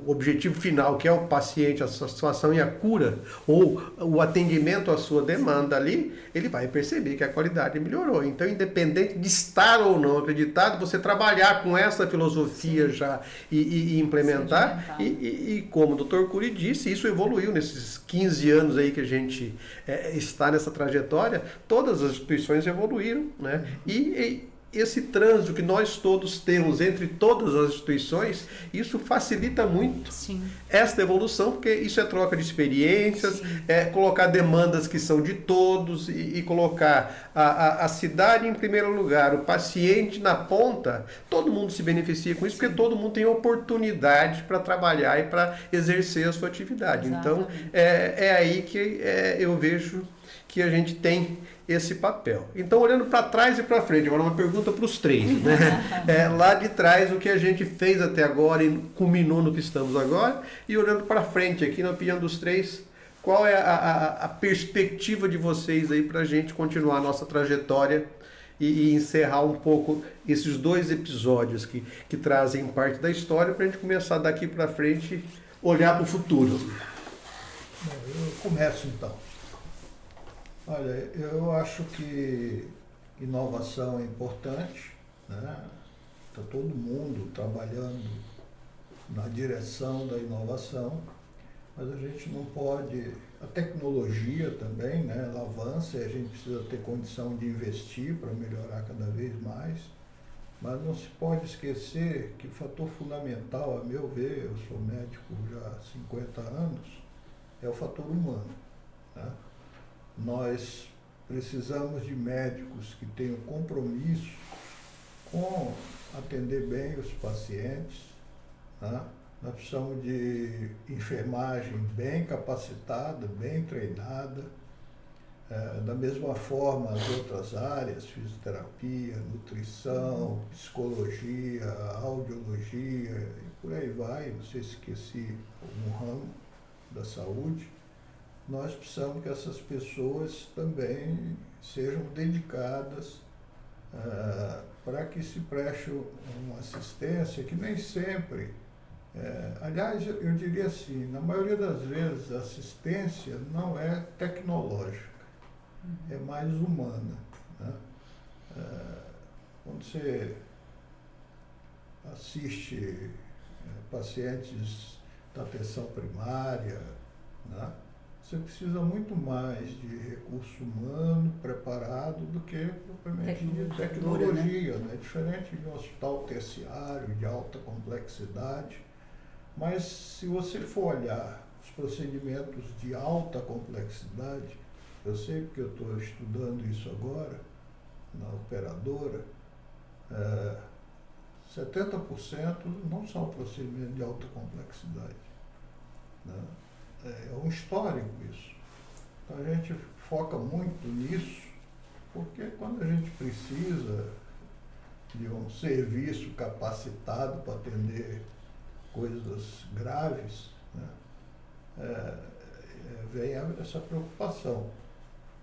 objetivo final, que é o paciente, a satisfação e a cura, ou o atendimento à sua demanda ali, ele vai perceber que a qualidade melhorou. Então, independente de estar ou não acreditado, você trabalhar com essa filosofia já e implementar, e como o Dr. Cury disse, isso evoluiu nesses 15 anos aí que a gente está nessa trajetória, todas as instituições evoluíram, né? E esse trânsito que nós todos temos entre todas as instituições, isso facilita muito esta evolução, porque isso é troca de experiências, é colocar demandas que são de todos e colocar a cidade em primeiro lugar, o paciente na ponta. Todo mundo se beneficia com isso, porque todo mundo tem oportunidade para trabalhar e para exercer a sua atividade. Exatamente. Então, é aí que eu vejo que a gente tem esse papel. Então, olhando para trás e para frente, agora uma pergunta para os três, né? Lá de trás, o que a gente fez até agora e culminou no que estamos agora, e olhando para frente aqui, na opinião dos três, qual é a perspectiva de vocês aí para a gente continuar a nossa trajetória e encerrar um pouco esses 2 episódios que trazem parte da história, para a gente começar daqui para frente, olhar para o futuro. Eu começo então. Olha, eu acho que inovação é importante, né? Está todo mundo trabalhando na direção da inovação, mas a gente não pode... A tecnologia também, né? Ela avança e a gente precisa ter condição de investir para melhorar cada vez mais, mas não se pode esquecer que o fator fundamental, a meu ver, eu sou médico já há 50 anos, é o fator humano, né? Nós precisamos de médicos que tenham compromisso com atender bem os pacientes, né? Nós precisamos de enfermagem bem capacitada, bem treinada, da mesma forma as outras áreas, fisioterapia, nutrição, psicologia, audiologia e por aí vai, não sei se esqueci algum ramo da saúde. Nós precisamos que essas pessoas também sejam dedicadas para que se preste uma assistência que nem sempre... aliás, eu diria assim, na maioria das vezes a assistência não é tecnológica, é mais humana, né? Quando você assiste pacientes da atenção primária, né? Você precisa muito mais de recurso humano preparado do que propriamente de tecnologia, né? Diferente de um hospital terciário de alta complexidade. Mas se você for olhar os procedimentos de alta complexidade, eu sei porque eu estou estudando isso agora na operadora, 70% não são procedimentos de alta complexidade, né? É um histórico isso. Então a gente foca muito nisso, porque quando a gente precisa de um serviço capacitado para atender coisas graves, né, vem essa preocupação.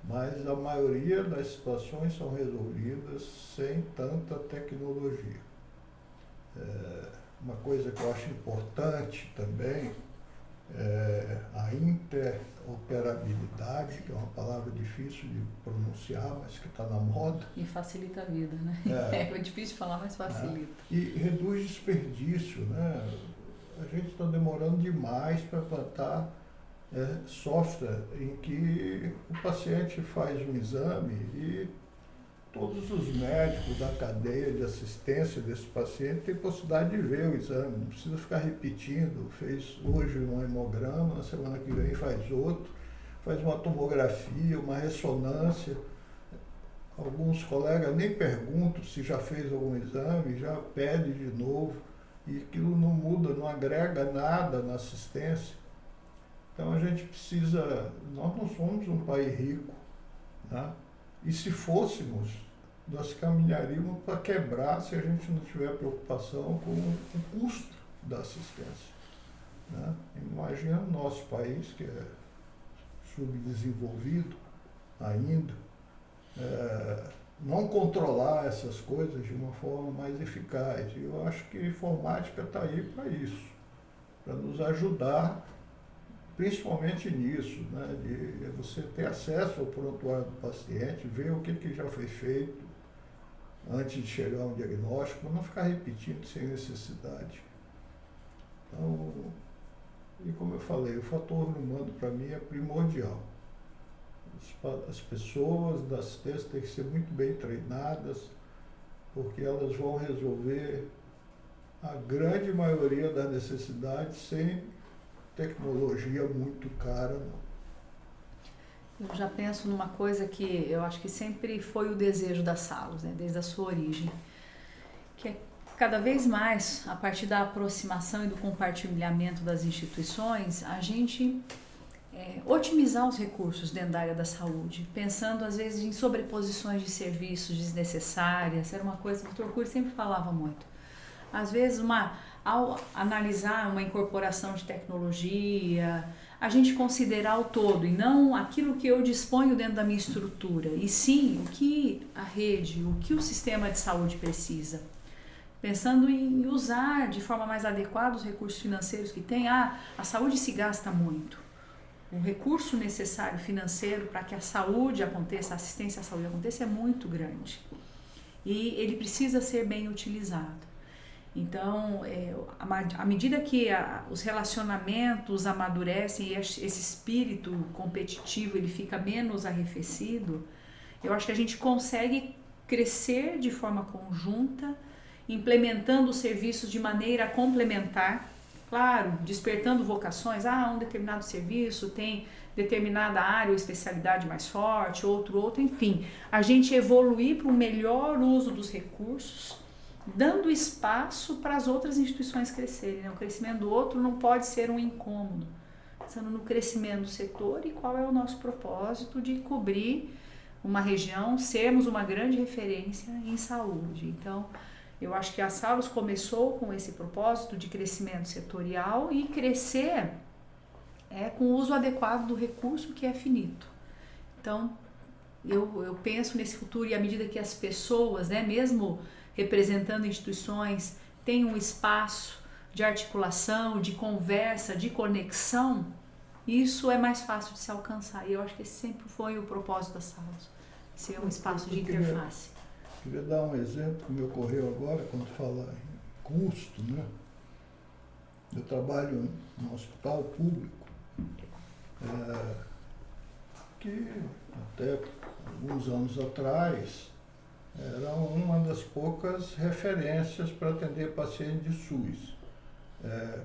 Mas a maioria das situações são resolvidas sem tanta tecnologia. Uma coisa que eu acho importante também é a interoperabilidade, que é uma palavra difícil de pronunciar, mas que está na moda. E facilita a vida, né? É difícil de falar, mas facilita. E reduz desperdício, né? A gente está demorando demais para plantar software em que o paciente faz um exame e todos os médicos da cadeia de assistência desse paciente têm possibilidade de ver o exame, não precisa ficar repetindo. Fez hoje um hemograma, na semana que vem faz outro, faz uma tomografia, uma ressonância. alguns colegas nem perguntam se já fez algum exame, já pede de novo, e aquilo não muda, não agrega nada na assistência. Então a gente precisa, nós não somos um país rico, né? E se fôssemos, nós caminharíamos para quebrar se a gente não tiver preocupação com o custo da assistência, né? Imagina o nosso país, que é subdesenvolvido ainda, não controlar essas coisas de uma forma mais eficaz. E eu acho que a informática está aí para isso, para nos ajudar, principalmente nisso, né? De você ter acesso ao prontuário do paciente, ver o que já foi feito antes de chegar a um diagnóstico, para não ficar repetindo sem necessidade. Então, e como eu falei, o fator humano para mim é primordial. As pessoas da assistência têm que ser muito bem treinadas, porque elas vão resolver a grande maioria das necessidades sem tecnologia muito cara, não. Eu já penso numa coisa que eu acho que sempre foi o desejo da Salos, né, desde a sua origem, que é cada vez mais, a partir da aproximação e do compartilhamento das instituições, a gente otimizar os recursos dentro da área da saúde, pensando às vezes em sobreposições de serviços desnecessárias. Era uma coisa que o Dr. Cury sempre falava muito. Às vezes, ao analisar uma incorporação de tecnologia, a gente considerar o todo e não aquilo que eu disponho dentro da minha estrutura, e sim o que a rede, o que o sistema de saúde precisa. Pensando em usar de forma mais adequada os recursos financeiros que tem. A saúde se gasta muito. O recurso necessário financeiro para que a saúde aconteça, a assistência à saúde aconteça, é muito grande. E ele precisa ser bem utilizado. Então, à medida que os relacionamentos amadurecem e esse espírito competitivo ele fica menos arrefecido, eu acho que a gente consegue crescer de forma conjunta, implementando os serviços de maneira complementar, claro, despertando vocações. Um determinado serviço tem determinada área ou especialidade mais forte, outro, enfim. A gente evoluir para um melhor uso dos recursos, dando espaço para as outras instituições crescerem, né? O crescimento do outro não pode ser um incômodo, pensando no crescimento do setor e qual é o nosso propósito de cobrir uma região, sermos uma grande referência em saúde. Então, eu acho que a Salos começou com esse propósito de crescimento setorial e crescer com o uso adequado do recurso que é finito. Então, eu penso nesse futuro e à medida que as pessoas, né, mesmo representando instituições, têm um espaço de articulação, de conversa, de conexão, isso é mais fácil de se alcançar. E eu acho que esse sempre foi o propósito da Salos, ser um espaço de interface. Queria dar um exemplo que me ocorreu agora quando fala em custo, né? Eu trabalho num hospital público, que até alguns anos atrás era uma das poucas referências para atender pacientes de SUS,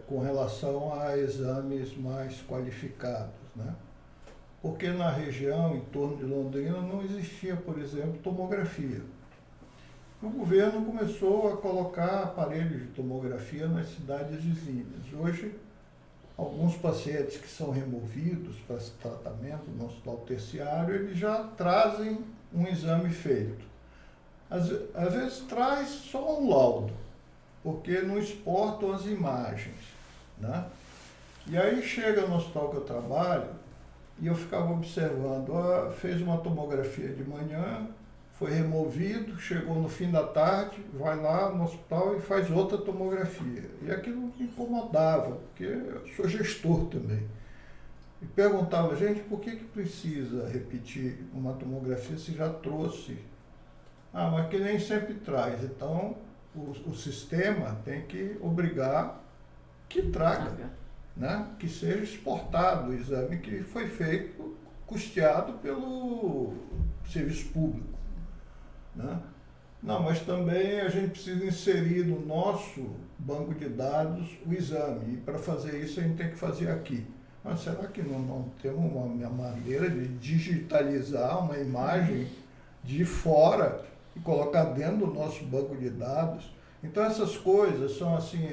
com relação a exames mais qualificados, né? Porque na região, em torno de Londrina, não existia, por exemplo, tomografia. O governo começou a colocar aparelhos de tomografia nas cidades vizinhas. Hoje, alguns pacientes que são removidos para esse tratamento no hospital terciário, eles já trazem um exame feito. Às vezes traz só um laudo, porque não exportam as imagens, né? E aí chega no hospital que eu trabalho e eu ficava observando, fez uma tomografia de manhã, foi removido, chegou no fim da tarde, vai lá no hospital e faz outra tomografia. E aquilo me incomodava, porque eu sou gestor também. E perguntava, gente, por que precisa repetir uma tomografia se já trouxe? Mas que nem sempre traz. Então, o sistema tem que obrigar que traga, né? Que seja exportado o exame que foi feito, custeado pelo serviço público, né? Não, mas também a gente precisa inserir no nosso banco de dados o exame. E para fazer isso a gente tem que fazer aqui. Mas será que não temos uma maneira de digitalizar uma imagem de fora e colocar dentro do nosso banco de dados. Então essas coisas são assim,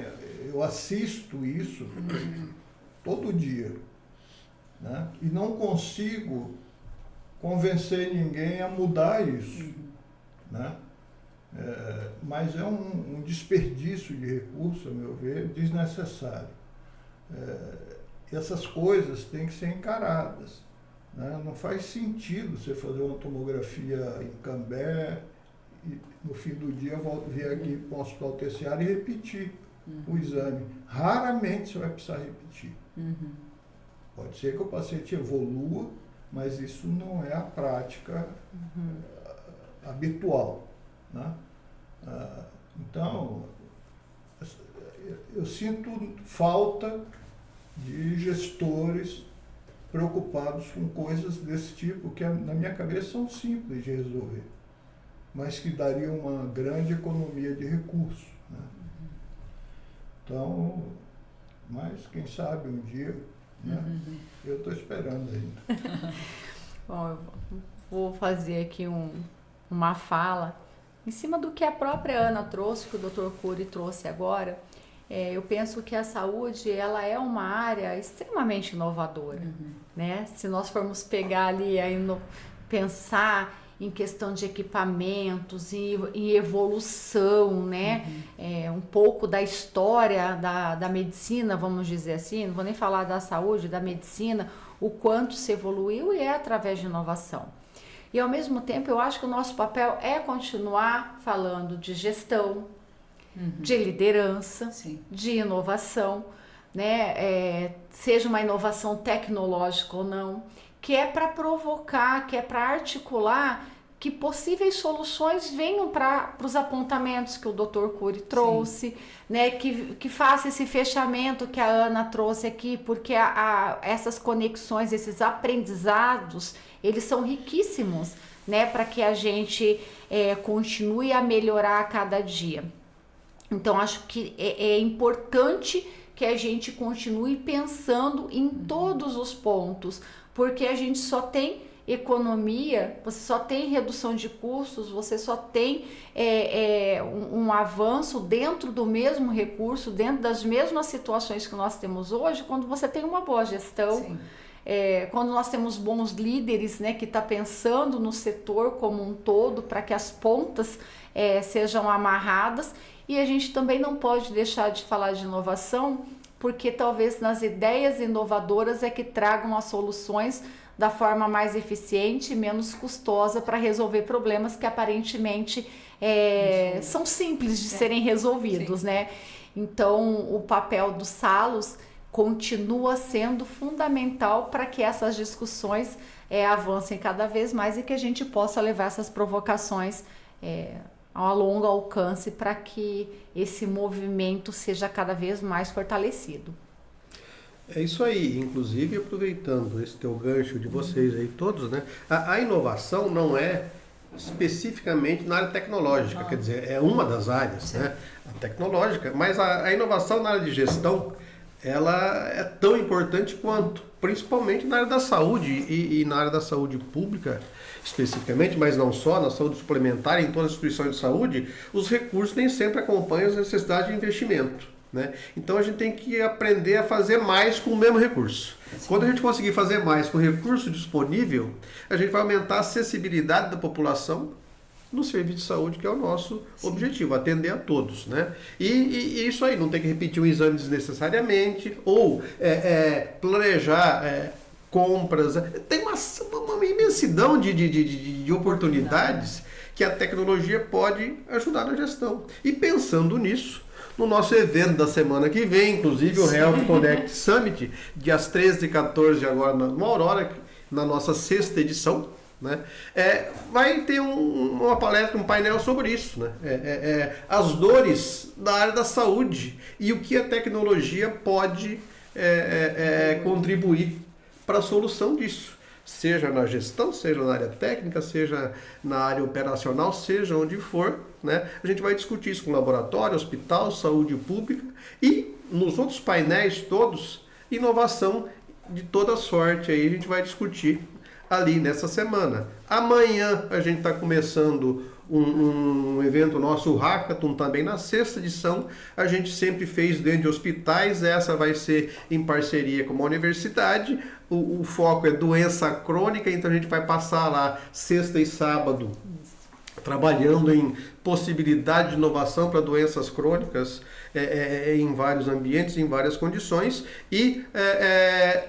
eu assisto isso todo dia, né? E não consigo convencer ninguém a mudar isso, né? Mas é um desperdício de recurso, a meu ver, desnecessário. Essas coisas têm que ser encaradas, né? Não faz sentido você fazer uma tomografia em Cambé e no fim do dia vir aqui para o hospital terciário e repetir o exame. Raramente você vai precisar repetir. Pode ser que o paciente evolua, mas isso não é a prática habitual, né? Então, eu sinto falta de gestores preocupados com coisas desse tipo, que na minha cabeça são simples de resolver, mas que dariam uma grande economia de recursos, né? Então, mas quem sabe um dia, né? Eu estou esperando ainda. Bom, eu vou fazer aqui uma fala em cima do que a própria Ana trouxe, que o Dr. Cury trouxe agora. Eu penso que a saúde, ela é uma área extremamente inovadora, né? Se nós formos pegar ali, pensar em questão de equipamentos, em evolução, né? Um pouco da história da medicina, vamos dizer assim, não vou nem falar da saúde, da medicina, o quanto se evoluiu e é através de inovação. E ao mesmo tempo eu acho que o nosso papel é continuar falando de gestão, de liderança, sim, de inovação, né? Seja uma inovação tecnológica ou não, que é para provocar, que é para articular que possíveis soluções venham para os apontamentos que o Dr. Cury trouxe, né? Que faça esse fechamento que a Ana trouxe aqui, porque essas conexões, esses aprendizados, eles são riquíssimos, né? Para que a gente continue a melhorar a cada dia. Então, acho que é importante que a gente continue pensando em todos os pontos, porque a gente só tem economia, você só tem redução de custos, você só tem um avanço dentro do mesmo recurso, dentro das mesmas situações que nós temos hoje, quando você tem uma boa gestão, quando nós temos bons líderes, né, que estão pensando no setor como um todo, para que as pontas sejam amarradas. E a gente também não pode deixar de falar de inovação, porque talvez nas ideias inovadoras que tragam as soluções da forma mais eficiente e menos custosa para resolver problemas que aparentemente são simples de serem resolvidos, né? Então, o papel dos SALOS continua sendo fundamental para que essas discussões avancem cada vez mais e que a gente possa levar essas provocações a longo alcance para que esse movimento seja cada vez mais fortalecido. É isso aí, inclusive aproveitando esse teu gancho de vocês aí todos, né? A inovação não é especificamente na área tecnológica, quer dizer, é uma das áreas, né? A tecnológica, mas a inovação na área de gestão, ela é tão importante quanto, principalmente na área da saúde e na área da saúde pública especificamente, mas não só, na saúde suplementar, em todas as instituições de saúde, os recursos nem sempre acompanham as necessidades de investimento, né? Então a gente tem que aprender a fazer mais com o mesmo recurso. Sim. Quando a gente conseguir fazer mais com o recurso disponível, a gente vai aumentar a acessibilidade da população no serviço de saúde, que é o nosso objetivo, atender a todos, né? E isso aí, não tem que repetir um exame desnecessariamente, ou planejar compras. Tem uma imensidão de oportunidades que a tecnologia pode ajudar na gestão. E pensando nisso, no nosso evento da semana que vem, inclusive o Health Connect Summit, dias 13 e 14 agora no Aurora, na nossa 6ª edição, né? Vai ter uma palestra, um painel sobre isso, né? As dores da área da saúde e o que a tecnologia pode contribuir para a solução disso, seja na gestão, seja na área técnica, seja na área operacional, seja onde for, né? A gente vai discutir isso com laboratório, hospital, saúde pública e nos outros painéis todos, inovação de toda sorte. Aí a gente vai discutir ali nessa semana. Amanhã a gente está começando um evento nosso, o Hackathon, também na 6ª edição. A gente sempre fez dentro de hospitais, essa vai ser em parceria com uma universidade. O foco é doença crônica, então a gente vai passar lá sexta e sábado trabalhando em possibilidade de inovação para doenças crônicas em vários ambientes, em várias condições, e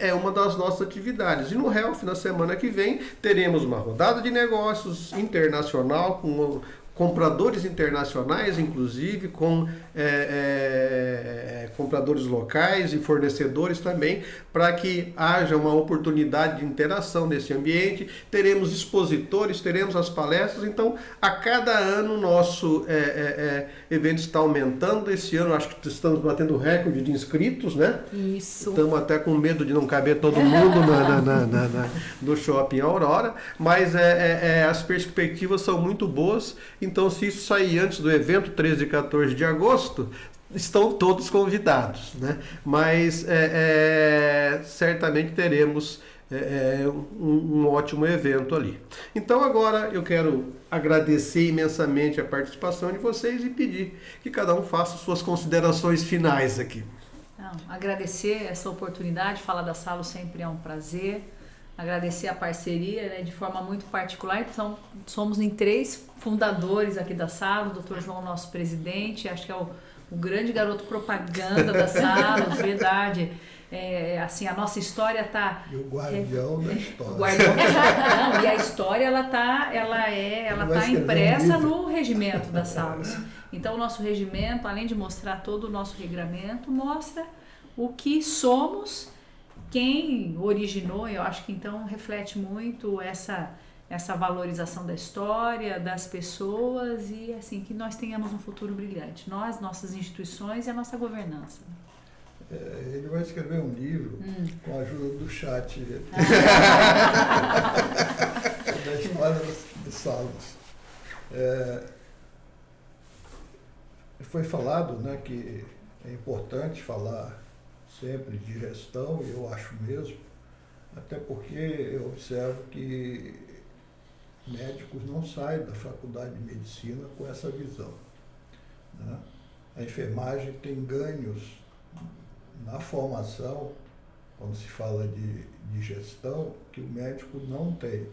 é uma das nossas atividades. E no Health, na semana que vem, teremos uma rodada de negócios internacional, com compradores internacionais, inclusive, com compradores locais e fornecedores também, para que haja uma oportunidade de interação nesse ambiente. Teremos expositores, teremos as palestras. Então, a cada ano, o nosso evento está aumentando. Esse ano, acho que estamos batendo recorde de inscritos, né? Isso. Estamos até com medo de não caber todo mundo no Shopping Aurora, mas as perspectivas são muito boas. Então, se isso sair antes do evento, 13 e 14 de agosto, estão todos convidados, né? Mas certamente teremos um ótimo evento ali. Então agora eu quero agradecer imensamente a participação de vocês e pedir que cada um faça suas considerações finais aqui. Não, agradecer essa oportunidade, falar da Salo sempre é um prazer. Agradecer a parceria, né, de forma muito particular. Então, somos em 3 fundadores aqui da Salo, o Dr. João, nosso presidente, acho que é o grande garoto propaganda da Salo, verdade. Assim, a nossa história está... E o guardião da história. Não, e a história ela tá impressa no regimento da Salo. Então, o nosso regimento, além de mostrar todo o nosso regramento, mostra o que somos, quem originou. Eu acho que então reflete muito essa valorização da história, das pessoas, e assim, que nós tenhamos um futuro brilhante. Nós, nossas instituições e a nossa governança. Ele vai escrever um livro com a ajuda do chat da história dos Salos. Foi falado, né, que é importante falar sempre de gestão, e eu acho mesmo, até porque eu observo que médicos não saem da faculdade de medicina com essa visão, né? A enfermagem tem ganhos na formação, quando se fala de gestão, que o médico não tem.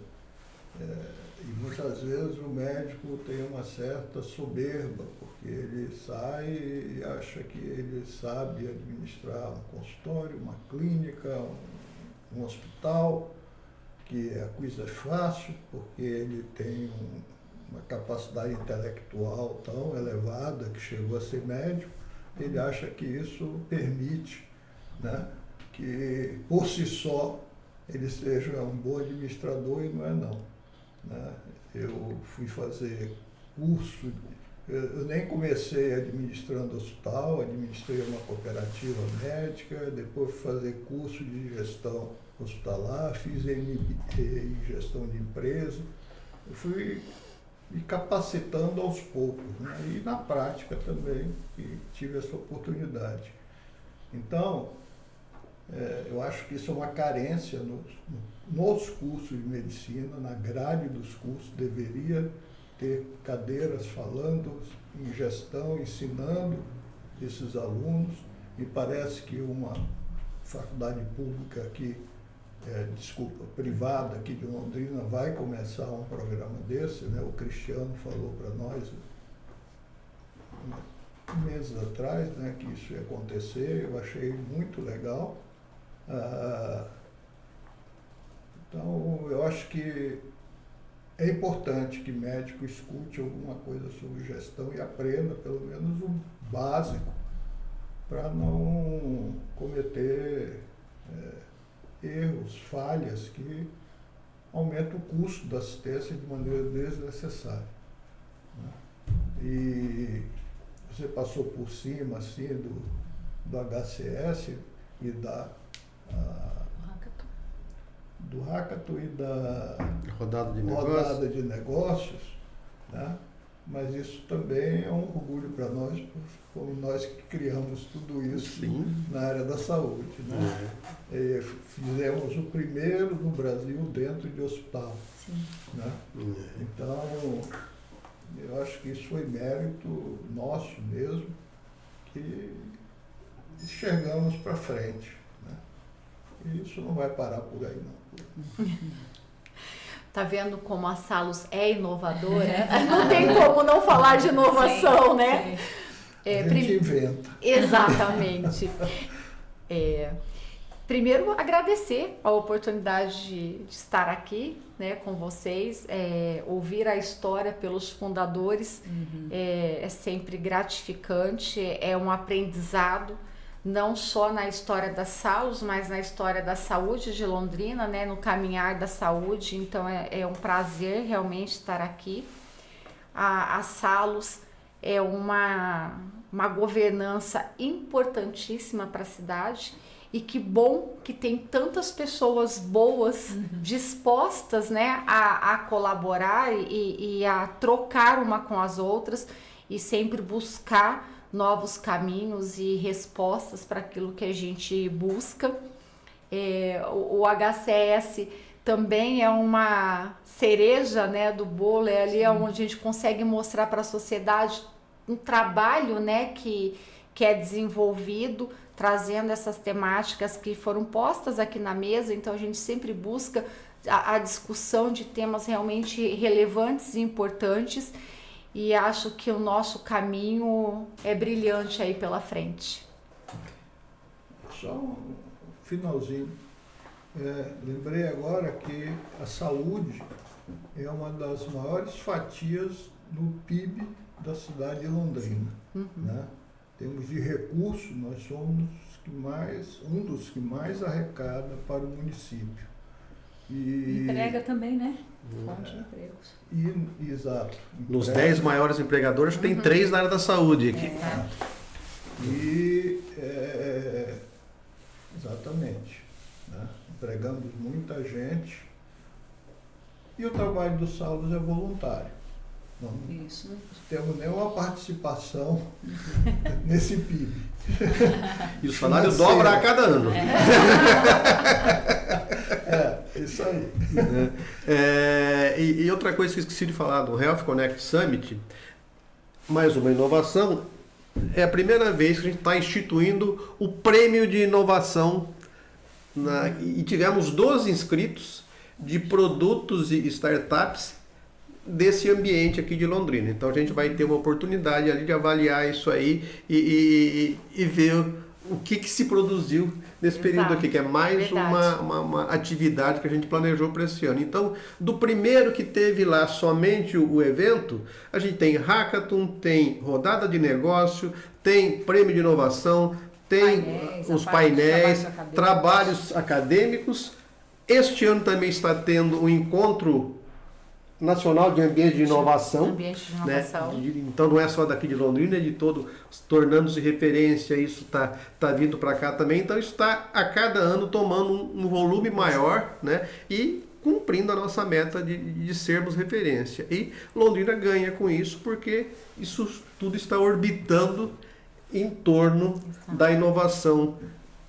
E muitas vezes o médico tem uma certa soberba, porque ele sai e acha que ele sabe administrar um consultório, uma clínica, um hospital, que a coisa é fácil, porque ele tem uma capacidade intelectual tão elevada que chegou a ser médico. Ele acha que isso permite, né, que por si só ele seja um bom administrador, e não é não. Né? Eu fui fazer curso, eu nem comecei administrando hospital, administrei uma cooperativa médica, depois fui fazer curso de gestão hospitalar, fiz MBA em gestão de empresa. Eu fui me capacitando aos poucos, né? E na prática também que tive essa oportunidade. Então, eu acho que isso é uma carência nos cursos de medicina, na grade dos cursos, deveria ter cadeiras falando em gestão, ensinando esses alunos. Me parece que uma faculdade pública aqui, privada aqui de Londrina, vai começar um programa desse, né? O Cristiano falou para nós meses atrás, né, que isso ia acontecer. Eu achei muito legal. Então, eu acho que é importante que médico escute alguma coisa sobre gestão e aprenda pelo menos o básico para não cometer erros, falhas que aumentam o custo da assistência de maneira desnecessária, né? E você passou por cima assim do HCS e do Hackathon e da rodada de negócios, né? mas isso também é um orgulho para nós, como nós que criamos tudo isso na área da saúde. Né? Fizemos o primeiro no Brasil dentro de hospital. Né? Então, eu acho que isso foi mérito nosso mesmo, que enxergamos para frente. Né? E isso não vai parar por aí, não. Tá vendo como a Salos é inovadora? Não tem como não falar de inovação, né? A gente inventa. Exatamente. Primeiro, agradecer a oportunidade de estar aqui, né, com vocês, ouvir a história pelos fundadores é sempre gratificante, é um aprendizado, não só na história da Salos, mas na história da saúde de Londrina, né, no caminhar da saúde. Então é um prazer realmente estar aqui. A Salos é uma governança importantíssima para a cidade, e que bom que tem tantas pessoas boas dispostas, né, a colaborar e a trocar uma com as outras e sempre buscar novos caminhos e respostas para aquilo que a gente busca. O HCS também é uma cereja, né, do bolo, é ali onde a gente consegue mostrar para a sociedade um trabalho, né, que é desenvolvido, trazendo essas temáticas que foram postas aqui na mesa. Então a gente sempre busca a discussão de temas realmente relevantes e importantes, e acho que o nosso caminho é brilhante aí pela frente. Só um finalzinho. Lembrei agora que a saúde é uma das maiores fatias do PIB da cidade de Londrina. Né? Temos de recursos, nós somos um dos que mais arrecada para o município. Emprega também, né? Fonte de empregos. Exato. Nos 10 maiores empregadores, tem 3 na área da saúde aqui. E, exatamente. Né? Empregamos muita gente. E o trabalho do Salos é voluntário. Não temos nenhuma participação nesse PIB. E o salário dobra a cada ano. Isso aí. E outra coisa que eu esqueci de falar do Health Connect Summit, mais uma inovação, é a primeira vez que a gente está instituindo o prêmio de inovação e tivemos 12 inscritos de produtos e startups desse ambiente aqui de Londrina. Então a gente vai ter uma oportunidade ali de avaliar isso aí e ver o que se produziu nesse período aqui, que é mais uma atividade que a gente planejou para esse ano. Então, do primeiro que teve lá somente o evento, a gente tem hackathon, tem rodada de negócio, tem prêmio de inovação, tem os painéis, trabalhos acadêmicos. Este ano também está tendo um encontro nacional de ambiente de inovação. Né? Então não é só daqui de Londrina, é de todo, tornando-se referência, isso está vindo para cá também. Então isso está a cada ano tomando um volume maior, né? E cumprindo a nossa meta de sermos referência. E Londrina ganha com isso, porque isso tudo está orbitando em torno da inovação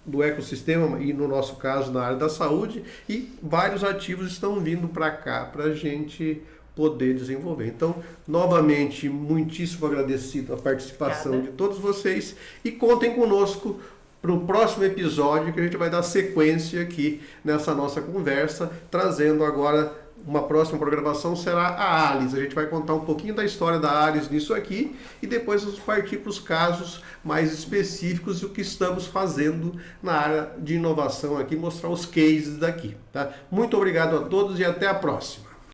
do ecossistema e, no nosso caso, na área da saúde, e vários ativos estão vindo para cá para a gente poder desenvolver. Então, novamente, muitíssimo agradecido a participação de todos vocês, e contem conosco para o próximo episódio, que a gente vai dar sequência aqui nessa nossa conversa, trazendo agora uma próxima programação, será a ALIS. A gente vai contar um pouquinho da história da ALIS nisso aqui, e depois vamos partir para os casos mais específicos e o que estamos fazendo na área de inovação aqui, mostrar os cases daqui. Tá? Muito obrigado a todos e até a próxima.